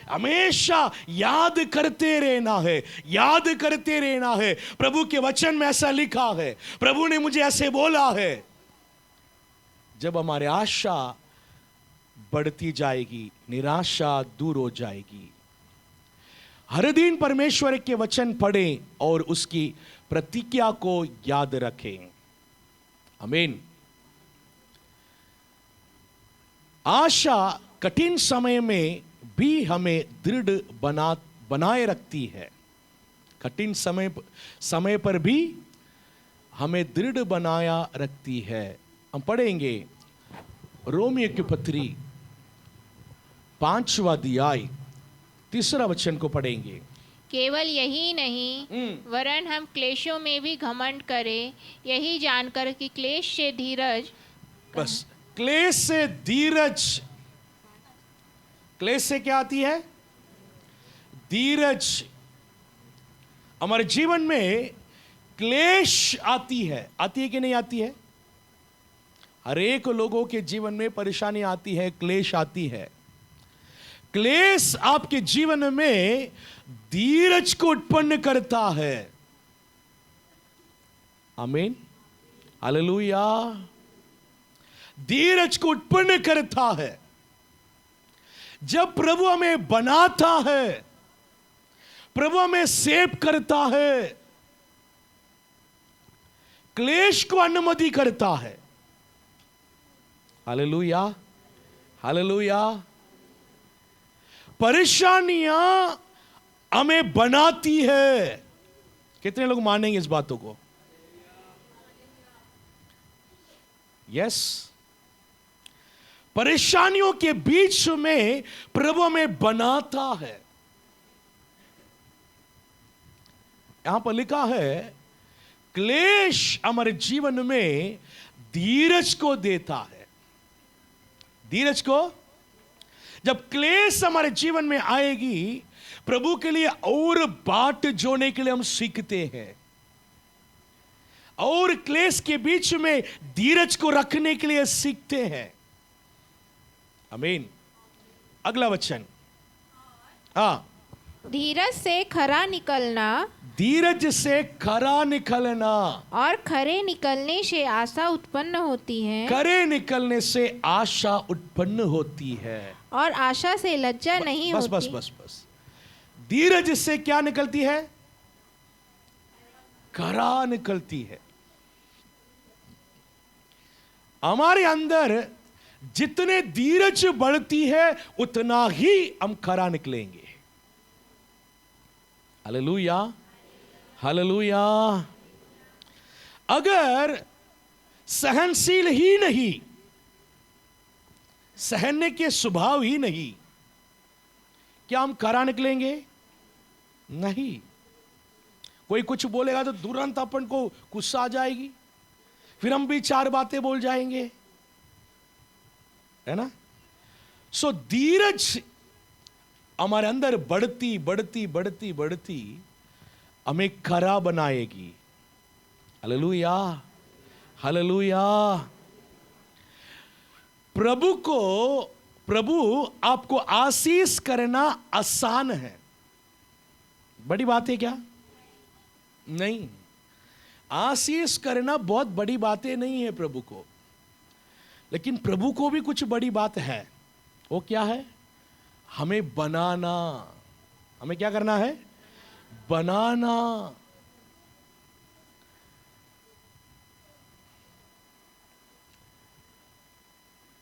हमेशा याद करते रहना है, याद करते रहना है। प्रभु के वचन में ऐसा लिखा है, प्रभु ने मुझे ऐसे बोला है। जब हमारी आशा बढ़ती जाएगी, निराशा दूर हो जाएगी। हर दिन परमेश्वर के वचन पढ़ें और उसकी प्रतिज्ञा को याद रखें। आमीन। आशा कठिन समय में भी हमें दृढ़ बनाए रखती है। कठिन समय पर भी हमें दृढ़ बनाया रखती है। हम पढ़ेंगे रोमियो की पत्री 5वां अध्याय 3 वचन को पढ़ेंगे। केवल यही नहीं, वरन हम क्लेशों में भी घमंड करें, यही जानकर कि क्लेश से धीरज। बस, क्लेश से धीरज। क्लेश से क्या आती है? धीरज। हमारे जीवन में क्लेश आती है कि नहीं आती है? हर एक लोगों के जीवन में परेशानी आती है, क्लेश आती है। क्लेश आपके जीवन में धीरज को उत्पन्न करता है। आमीन, हालेलुया। धीरज को उत्पन्न करता है। जब प्रभु हमें बनाता है, प्रभु हमें सेव करता है, क्लेश को अनुमति करता है। Hallelujah, hallelujah. परेशानियां हमें बनाती है। कितने लोग मानेंगे इस बातों को? यस। परेशानियों के बीच में प्रभु हमें बनाता है। यहां पर लिखा है, क्लेश हमारे जीवन में धीरज को देता है। धीरज को, जब क्लेश हमारे जीवन में आएगी, प्रभु के लिए और बाट जोड़ने के लिए हम सीखते हैं, और क्लेश के बीच में धीरज को रखने के लिए सीखते हैं। आमीन। अगला वचन, हाँ। धीरज से खरा निकलना, धीरज से खरा निकलना, और खरे निकलने से आशा उत्पन्न होती है। खरे निकलने से आशा उत्पन्न होती है, और आशा से लज्जा नहीं बस, होती। बस बस बस। धीरज से क्या निकलती है? खरा निकलती है। हमारे अंदर जितने धीरज बढ़ती है, उतना ही हम खरा निकलेंगे। Hallelujah, hallelujah. अगर सहनशील ही नहीं, सहने के स्वभाव ही नहीं, क्या हम खरा निकलेंगे? नहीं। कोई कुछ बोलेगा तो तुरंत अपन को गुस्सा आ जाएगी, फिर हम भी 4 बातें बोल जाएंगे, है ना? सो धीरज हमारे अंदर बढ़ती बढ़ती बढ़ती बढ़ती हमें खरा बनाएगी। Hallelujah, hallelujah. प्रभु आपको आशीष करना आसान है। बड़ी बात है क्या? नहीं। आशीष करना बहुत बड़ी बातें नहीं है प्रभु को, लेकिन प्रभु को भी कुछ बड़ी बात है। वो क्या है? हमें बनाना। हमें क्या करना है? बनाना।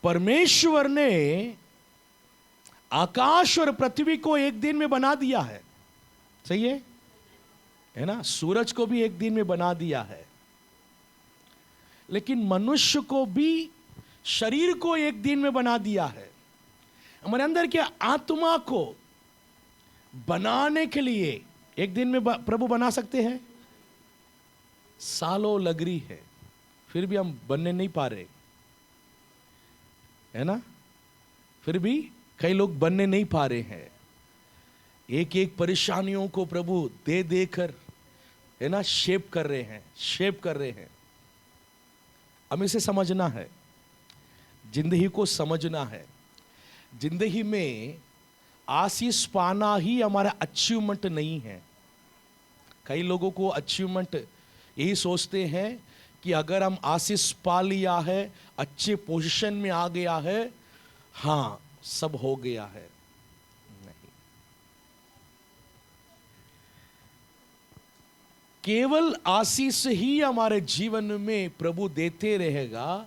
परमेश्वर ने आकाश और पृथ्वी को एक दिन में बना दिया है, सही है ना? सूरज को भी एक दिन में बना दिया है, लेकिन मनुष्य को भी, शरीर को एक दिन में बना दिया है। हमारे अंदर के आत्मा को बनाने के लिए एक दिन में प्रभु बना सकते हैं? सालों लग रही है, फिर भी हम बनने नहीं पा रहे, है ना? फिर भी कई लोग बनने नहीं पा रहे हैं। एक एक परेशानियों को प्रभु दे देकर, है ना, शेप कर रहे हैं। हमें इसे समझना है, जिंदगी को समझना है। जिंदगी में आशीष पाना ही हमारा अचीवमेंट नहीं है। कई लोगों को अचीवमेंट यही सोचते हैं कि अगर हम आशीष पा लिया है, अच्छे पोजीशन में आ गया है, हाँ सब हो गया है। नहीं, केवल आशीष ही हमारे जीवन में प्रभु देते रहेगा,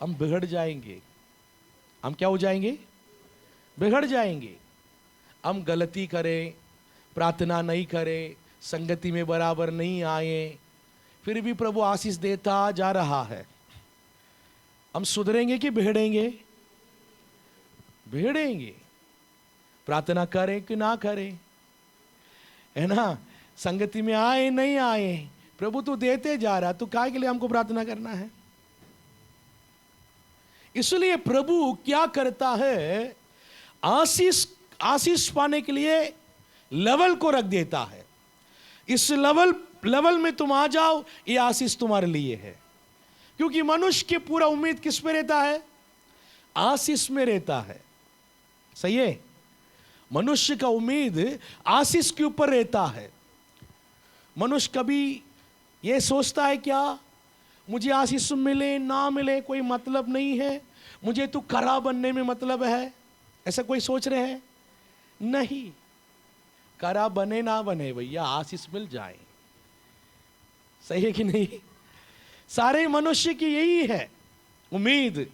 हम बिगड़ जाएंगे। हम क्या हो जाएंगे? बिगड़ जाएंगे। हम गलती करें, प्रार्थना नहीं करें, संगति में बराबर नहीं आए, फिर भी प्रभु आशीष देता जा रहा है। हम सुधरेंगे कि बिगड़ेंगे? बिगड़ेंगे। प्रार्थना करें कि ना करें, है ना, संगति में आए नहीं आए, प्रभु तो देते जा रहा, तो काहे के लिए हमको प्रार्थना करना है? इसलिए प्रभु क्या करता है, आशीष पाने के लिए लेवल को रख देता है। इस लेवल में तुम आ जाओ, ये आशीष तुम्हारे लिए है। क्योंकि मनुष्य की पूरा उम्मीद किस पे रहता है? आशीष में रहता है, सही है? मनुष्य का उम्मीद आशीष के ऊपर रहता है। मनुष्य कभी ये सोचता है क्या, मुझे आशीष मिले ना मिले कोई मतलब नहीं है, मुझे तो करा बनने में मतलब है, ऐसा कोई सोच रहे हैं? नहीं, करा बने ना बने भैया, आशीष मिल जाए, सही है कि नहीं? सारे मनुष्य की यही है उम्मीद,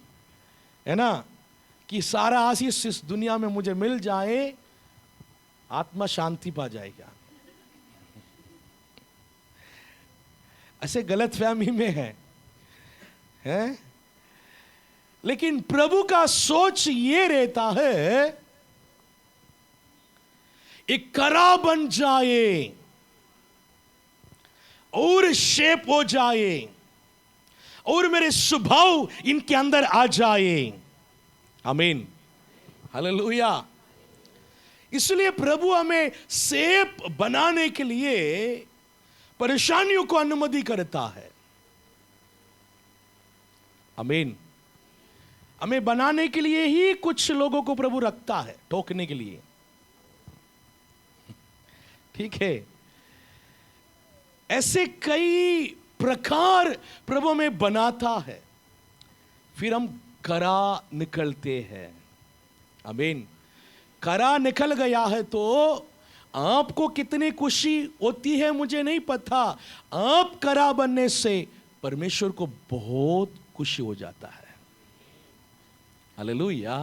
है ना, कि सारा आशीष इस दुनिया में मुझे मिल जाए, आत्मा शांति पा जाएगा। ऐसे गलतफहमी में है? लेकिन प्रभु का सोच ये रहता है, एक करा बन जाए और शेप हो जाए और मेरे स्वभाव इनके अंदर आ जाए। आमीन, हालेलुया। इसलिए प्रभु हमें शेप बनाने के लिए परेशानियों को अनुमति करता है। आमीन। हमें बनाने के लिए ही कुछ लोगों को प्रभु रखता है, ठोकने के लिए, ठीक है? ऐसे कई प्रकार प्रभु में बनाता है, फिर हम करा निकलते हैं। आमीन। करा निकल गया है तो आपको कितनी खुशी होती है मुझे नहीं पता। आप करा बनने से परमेश्वर को बहुत खुशी हो जाता है। हालेलुया।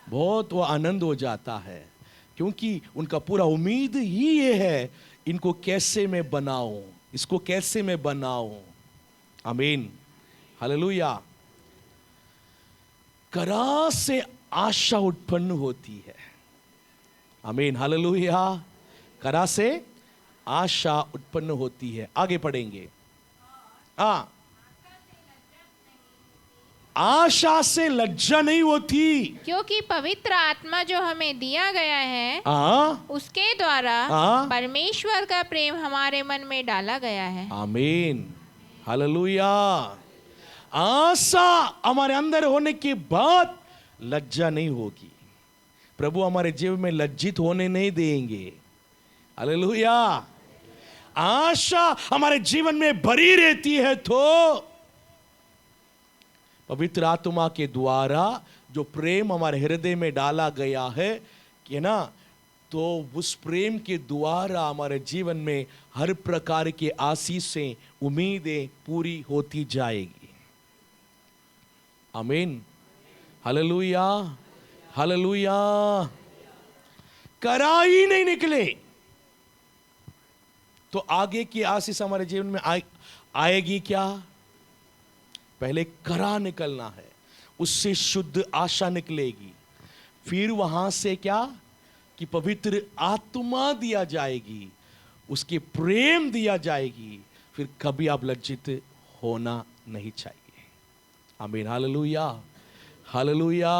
बहुत वो आनंद हो जाता है, क्योंकि उनका पूरा उम्मीद ही ये है, इनको कैसे मैं बनाऊं, इसको कैसे मैं बनाऊं। आमीन, हालेलुया। करा से आशा उत्पन्न होती है। आमीन, हालेलुया। करा से आशा उत्पन्न होती है। आगे पढ़ेंगे। आशा से लज्जा नहीं होती, क्योंकि पवित्र आत्मा जो हमें दिया गया है, उसके द्वारा परमेश्वर का प्रेम हमारे मन में डाला गया है। आमीन, हालेलुया। आशा हमारे अंदर होने के बाद लज्जा नहीं होगी। प्रभु हमारे जीवन में लज्जित होने नहीं देंगे। हालेलुया। आशा हमारे जीवन में भरी रहती है तो पवित्र आत्मा के द्वारा जो प्रेम हमारे हृदय में डाला गया है कि ना, तो उस प्रेम के द्वारा हमारे जीवन में हर प्रकार के आशीषें, उम्मीदें पूरी होती जाएगी। आमीन, हालेलुया, हालेलुया। करा ही नहीं निकले तो आगे की आशीष हमारे जीवन में आएगी क्या? पहले करा निकलना है, उससे शुद्ध आशा निकलेगी, फिर वहां से क्या कि पवित्र आत्मा दिया जाएगी, उसके प्रेम दिया जाएगी, फिर कभी आप लज्जित होना नहीं चाहिए। आमीन, हालेलुया, हालेलुया।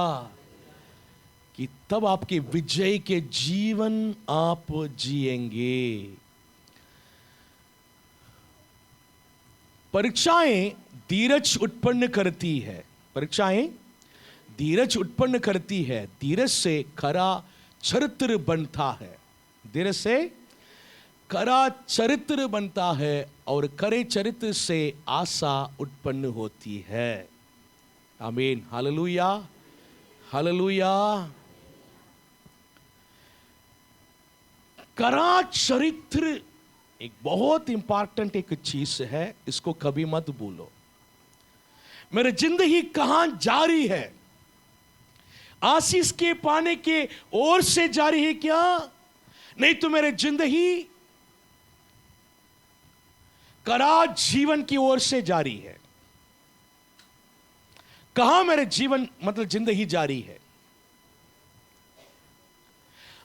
कि तब आपके विजय के जीवन आप जिएंगे। परीक्षाएं धीरज उत्पन्न करती है, परीक्षाएं धीरज उत्पन्न करती है, धीरज से खरा चरित्र बनता है, धीरज से खरा चरित्र बनता है, और खरे चरित्र से आशा उत्पन्न होती है। आमीन, हालेलुया, हालेलुया। खरा चरित्र एक बहुत इंपॉर्टेंट एक चीज है, इसको कभी मत भूलो। मेरी जिंदगी कहां जा रही है? आशीष के पाने के ओर से जा रही है क्या? नहीं तो मेरे जिंदगी खरा जीवन की ओर से जा रही है। कहां मेरे जीवन मतलब जिंदगी जा रही है?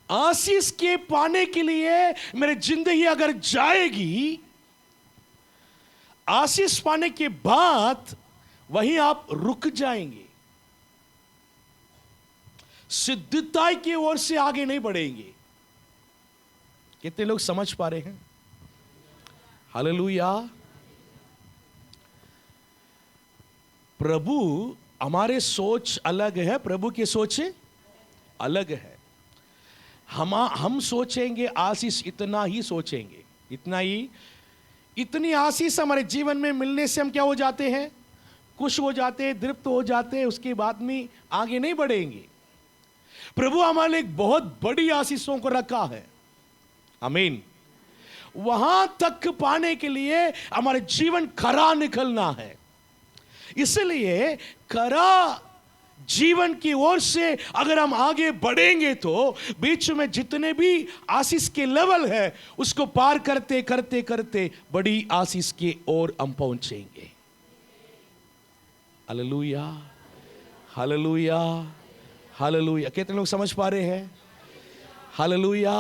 आशीष के पाने के लिए मेरी जिंदगी अगर जाएगी, आशीष पाने के बाद वहीं आप रुक जाएंगे, सिद्धता की ओर से आगे नहीं बढ़ेंगे। कितने लोग समझ पा रहे हैं? हालेलुया। प्रभु, हमारे सोच अलग है, प्रभु की सोच अलग है। हम सोचेंगे आशीष इतना ही सोचेंगे, इतना ही, इतनी आशीष हमारे जीवन में मिलने से हम क्या हो जाते हैं? खुश हो जाते हैं, तृप्त हो जाते हैं, उसके बाद में आगे नहीं बढ़ेंगे। प्रभु हमारे लिए एक बहुत बड़ी आशीषों को रखा है। आमीन। वहां तक पाने के लिए हमारे जीवन खरा निकलना है। इसलिए खरा जीवन की ओर से अगर हम आगे बढ़ेंगे तो बीच में जितने भी आशीष के लेवल है उसको पार करते करते करते बड़ी आशीष की ओर हम पहुंचेंगे। Hallelujah, hallelujah, hallelujah. कितने लोग समझ पा रहे हैं? हालेलुया।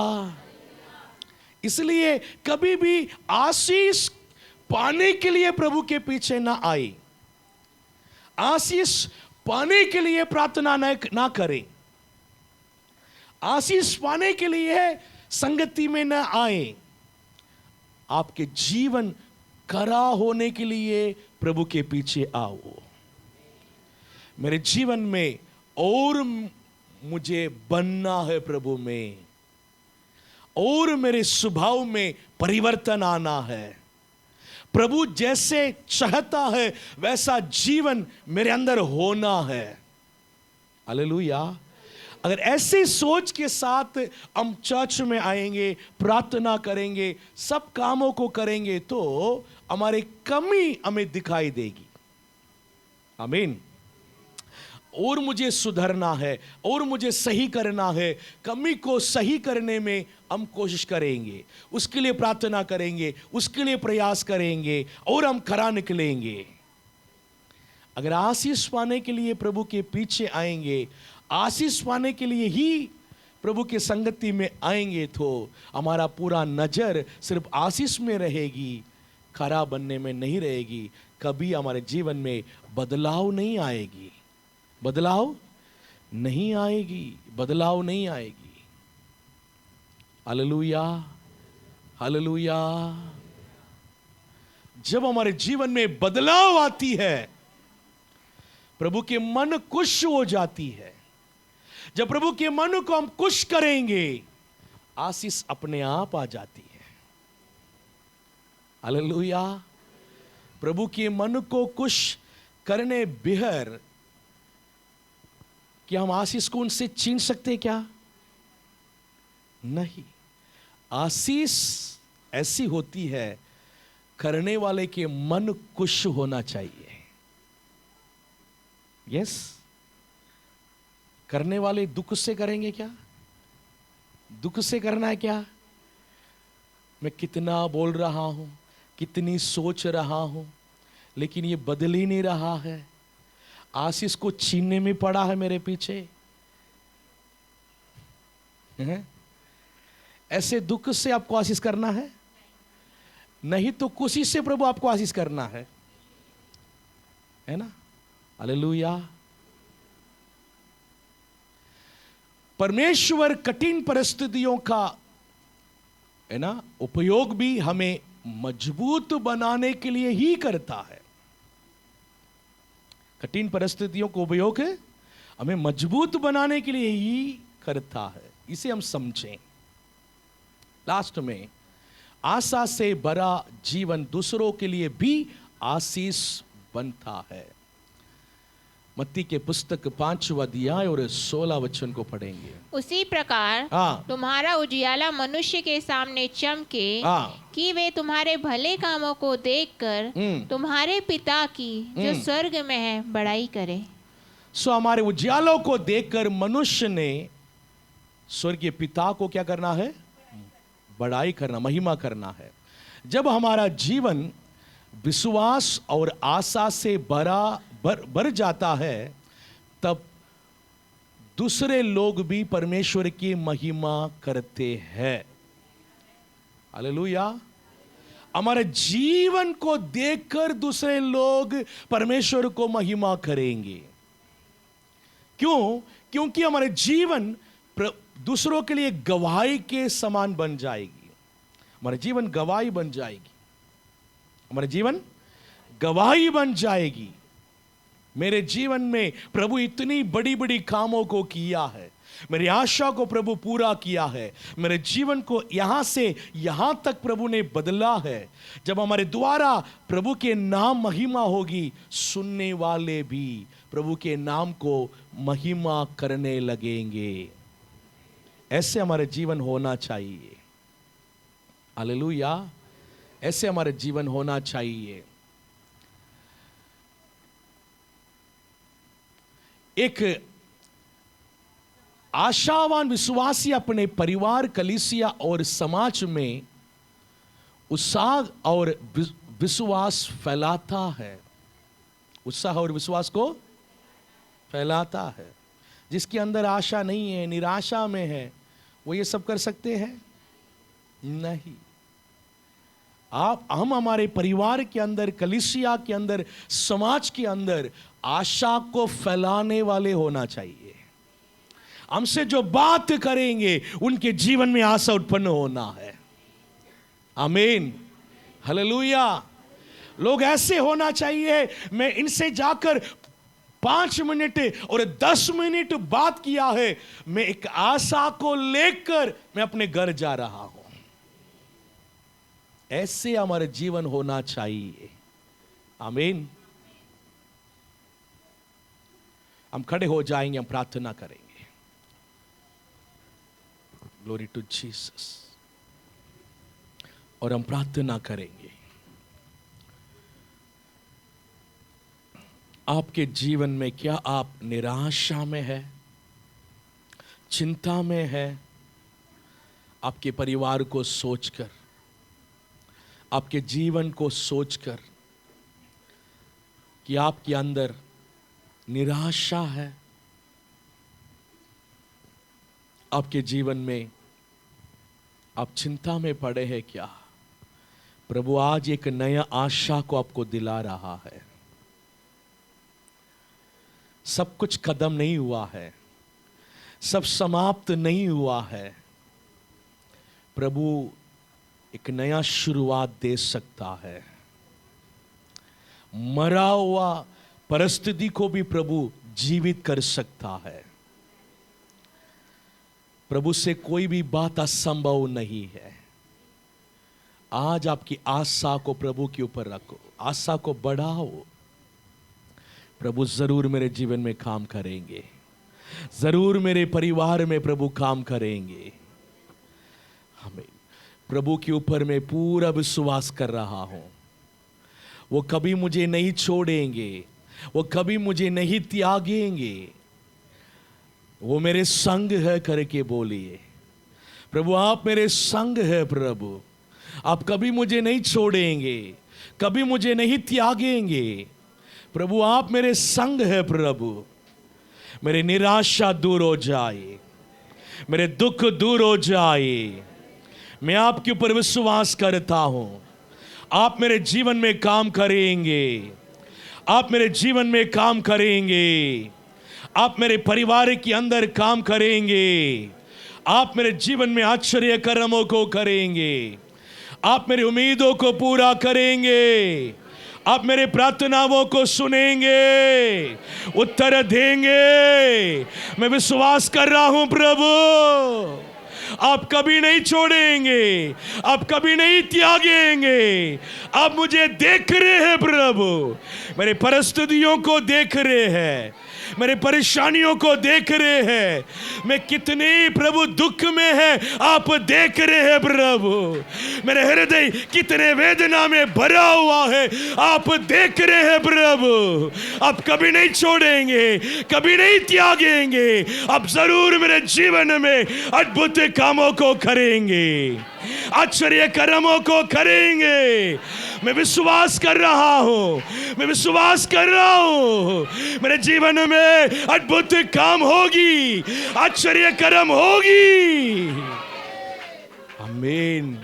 इसलिए कभी भी आशीष पाने के लिए प्रभु के पीछे ना आए, आशीष पाने के लिए प्रार्थना ना करें, आशीष पाने के लिए संगति में न आए। आपके जीवन खरा होने के लिए प्रभु के पीछे आओ। मेरे जीवन में और मुझे बनना है प्रभु में, और मेरे स्वभाव में परिवर्तन आना है। प्रभु जैसे चाहता है वैसा जीवन मेरे अंदर होना है। हालेलुया। अगर ऐसे सोच के साथ हम चर्च में आएंगे, प्रार्थना करेंगे, सब कामों को करेंगे तो हमारी कमी हमें दिखाई देगी। आमीन। और मुझे सुधरना है, और मुझे सही करना है, कमी को सही करने में हम कोशिश करेंगे, उसके लिए प्रार्थना करेंगे, उसके लिए प्रयास करेंगे, और हम खरा निकलेंगे। अगर आशीष पाने के लिए प्रभु के पीछे आएंगे, आशीष पाने के लिए ही प्रभु के संगति में आएंगे तो हमारा पूरा नजर सिर्फ आशीष में रहेगी, खरा बनने में नहीं रहेगी। कभी हमारे जीवन में बदलाव नहीं आएगी, बदलाव नहीं आएगी, बदलाव नहीं आएगी। Hallelujah, hallelujah. जब हमारे जीवन में बदलाव आती है, प्रभु के मन खुश हो जाती है। जब प्रभु के मन को हम खुश करेंगे, आशीष अपने आप आ जाती है। हालेलुया। प्रभु के मन को खुश करने बिहर क्या हम आशीष को उनसे छीन सकते क्या? नहीं, आशीष ऐसी होती है, करने वाले के मन खुश होना चाहिए। यस, करने वाले दुख से करेंगे क्या? दुख से करना है क्या? मैं कितना बोल रहा हूं, कितनी सोच रहा हूं, लेकिन ये बदल ही नहीं रहा है, आशीष को छीनने में पड़ा है मेरे पीछे। हैं? ऐसे दुख से आपको आशीष करना है? नहीं तो खुशी से प्रभु आपको आशीष करना है ना? हालेलुया। परमेश्वर कठिन परिस्थितियों का है ना उपयोग भी हमें मजबूत बनाने के लिए ही करता है। कठिन परिस्थितियों को उपयोग हमें मजबूत बनाने के लिए ही करता है, इसे हम समझें। लास्ट में, आशा से भरा जीवन दूसरों के लिए भी आशीष बनता है। मत्ती के पुस्तक 5वां अध्याय और 16 वचन को पढ़ेंगे। उसी प्रकार तुम्हारा उजियाला मनुष्य के सामने चमके, कि वे तुम्हारे भले कामों को देखकर तुम्हारे पिता की जो स्वर्ग में है बड़ाई करे। सो हमारे उजियालों को देखकर मनुष्य ने स्वर्गीय पिता को क्या करना है? बड़ाई करना, महिमा करना है। जब हमारा जीवन विश्वास और आशा से भर जाता है, तब दूसरे लोग भी परमेश्वर की महिमा करते हैं। हालेलुया। हमारे जीवन को देखकर दूसरे लोग परमेश्वर को महिमा करेंगे। क्यों? क्योंकि हमारे जीवन दूसरों के लिए गवाही के समान बन जाएगी। हमारे जीवन गवाही बन जाएगी, हमारे जीवन गवाही बन जाएगी। मेरे जीवन में प्रभु इतनी बड़ी बड़ी कामों को किया है, मेरी आशा को प्रभु पूरा किया है, मेरे जीवन को यहां से यहां तक प्रभु ने बदला है। जब हमारे द्वारा प्रभु के नाम महिमा होगी, सुनने वाले भी प्रभु के नाम को महिमा करने लगेंगे। ऐसे हमारे जीवन होना चाहिए। हालेलुया। ऐसे हमारे जीवन होना चाहिए। एक आशावान विश्वासी अपने परिवार, कलीसिया और समाज में उत्साह और विश्वास फैलाता है। उत्साह और विश्वास को फैलाता है। जिसके अंदर आशा नहीं है, निराशा में है, वो ये सब कर सकते हैं? नहीं। हम हमारे परिवार के अंदर, कलीसिया के अंदर, समाज के अंदर आशा को फैलाने वाले होना चाहिए। हमसे जो बात करेंगे उनके जीवन में आशा उत्पन्न होना है। आमीन, हालेलुया। लोग ऐसे होना चाहिए, मैं इनसे जाकर 5 मिनट और 10 मिनट बात किया है, मैं एक आशा को लेकर मैं अपने घर जा रहा हूं। ऐसे हमारे जीवन होना चाहिए। आमीन। हम खड़े हो जाएंगे, हम प्रार्थना करेंगे। Glory to Jesus. और हम प्रार्थना करेंगे। आपके जीवन में क्या आप निराशा में है, चिंता में है? आपके परिवार को सोचकर, आपके जीवन को सोचकर कि आपके अंदर निराशा है, आपके जीवन में आप चिंता में पड़े हैं क्या? प्रभु आज एक नया आशा को आपको दिला रहा है। सब कुछ खत्म नहीं हुआ है, सब समाप्त नहीं हुआ है। प्रभु एक नया शुरुआत दे सकता है। मरा हुआ परिस्थिति को भी प्रभु जीवित कर सकता है। प्रभु से कोई भी बात असंभव नहीं है। आज आपकी आशा को प्रभु के ऊपर रखो, आशा को बढ़ाओ। प्रभु जरूर मेरे जीवन में काम करेंगे, जरूर मेरे परिवार में प्रभु काम करेंगे। हमें प्रभु के ऊपर मैं पूरा विश्वास कर रहा हूं। वो कभी मुझे नहीं छोड़ेंगे, वो कभी मुझे नहीं त्यागेंगे। वो मेरे संग है करके बोलिए, प्रभु आप मेरे संग है। प्रभु आप कभी मुझे नहीं छोड़ेंगे, कभी मुझे नहीं त्यागेंगे। प्रभु आप मेरे संग है। प्रभु मेरी निराशा दूर हो जाए, मेरे दुख दूर हो जाए। मैं आपके ऊपर विश्वास करता हूं, आप मेरे जीवन में काम करेंगे, आप मेरे जीवन में काम करेंगे, आप मेरे परिवार के अंदर काम करेंगे, आप मेरे जीवन में आश्चर्य कर्मों को करेंगे, आप मेरी उम्मीदों को पूरा करेंगे, आप मेरे प्रार्थनाओं को सुनेंगे, उत्तर देंगे। मैं विश्वास कर रहा हूं प्रभु आप कभी नहीं छोड़ेंगे, आप कभी नहीं त्यागेंगे। आप मुझे देख रहे हैं प्रभु, मेरे परिस्थितियों को देख रहे हैं, मेरे परेशानियों को देख रहे हैं। मैं कितने प्रभु दुख में है आप देख रहे हैं प्रभु। मेरे हृदय कितने वेदना में भरा हुआ है आप देख रहे हैं प्रभु। आप कभी नहीं छोड़ेंगे, कभी नहीं त्यागेंगे। आप जरूर मेरे जीवन में अद्भुत कामों को करेंगे, आश्चर्य कर्मों को करेंगे। मैं विश्वास कर रहा हूं, मैं विश्वास कर रहा हूं मेरे जीवन में अद्भुत काम होगी, आश्चर्य कर्म होगी। आमीन।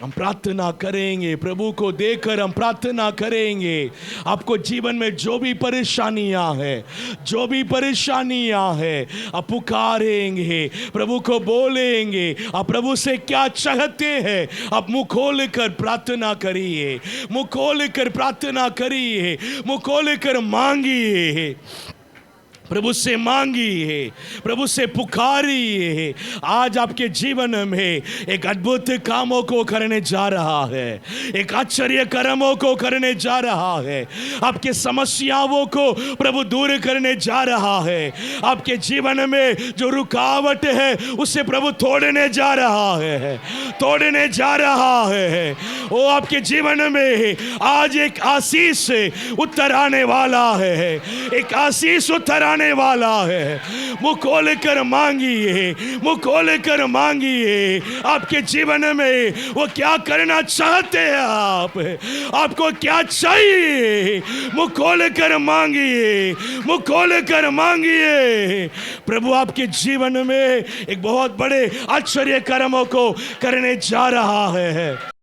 हम प्रार्थना करेंगे, प्रभु को देखकर हम प्रार्थना करेंगे। आपको जीवन में जो भी परेशानियां हैं, जो भी परेशानियां हैं, आप पुकारेंगे, प्रभु को बोलेंगे। आप प्रभु से क्या चाहते हैं आप मुंह खोल कर प्रार्थना करिए, मुंह खोल कर प्रार्थना करिए, मुंह खोल कर मांगिए। प्रभु से मांगिए, प्रभु से पुकारिए। आज आपके जीवन में एक अद्भुत कामों को करने जा रहा है, एक आश्चर्य कर्मों को करने जा रहा है। आपके समस्याओं को प्रभु दूर करने जा रहा है। आपके जीवन में जो रुकावट है उसे प्रभु तोड़ने जा रहा है, तोड़ने जा रहा है। वो आपके जीवन में आज एक आशीष उत्तर आने वाला है, एक आशीष उत्तर आने वाला है। मुंह खोल कर मांगिए, मुंह खोल कर मांगिए। आपके जीवन में वो क्या करना चाहते हैं आपको क्या चाहिए, मुंह खोल कर मांगिए, मुंह खोल कर मांगिए। प्रभु आपके जीवन में एक बहुत बड़े आश्चर्य कर्मों को करने जा रहा है।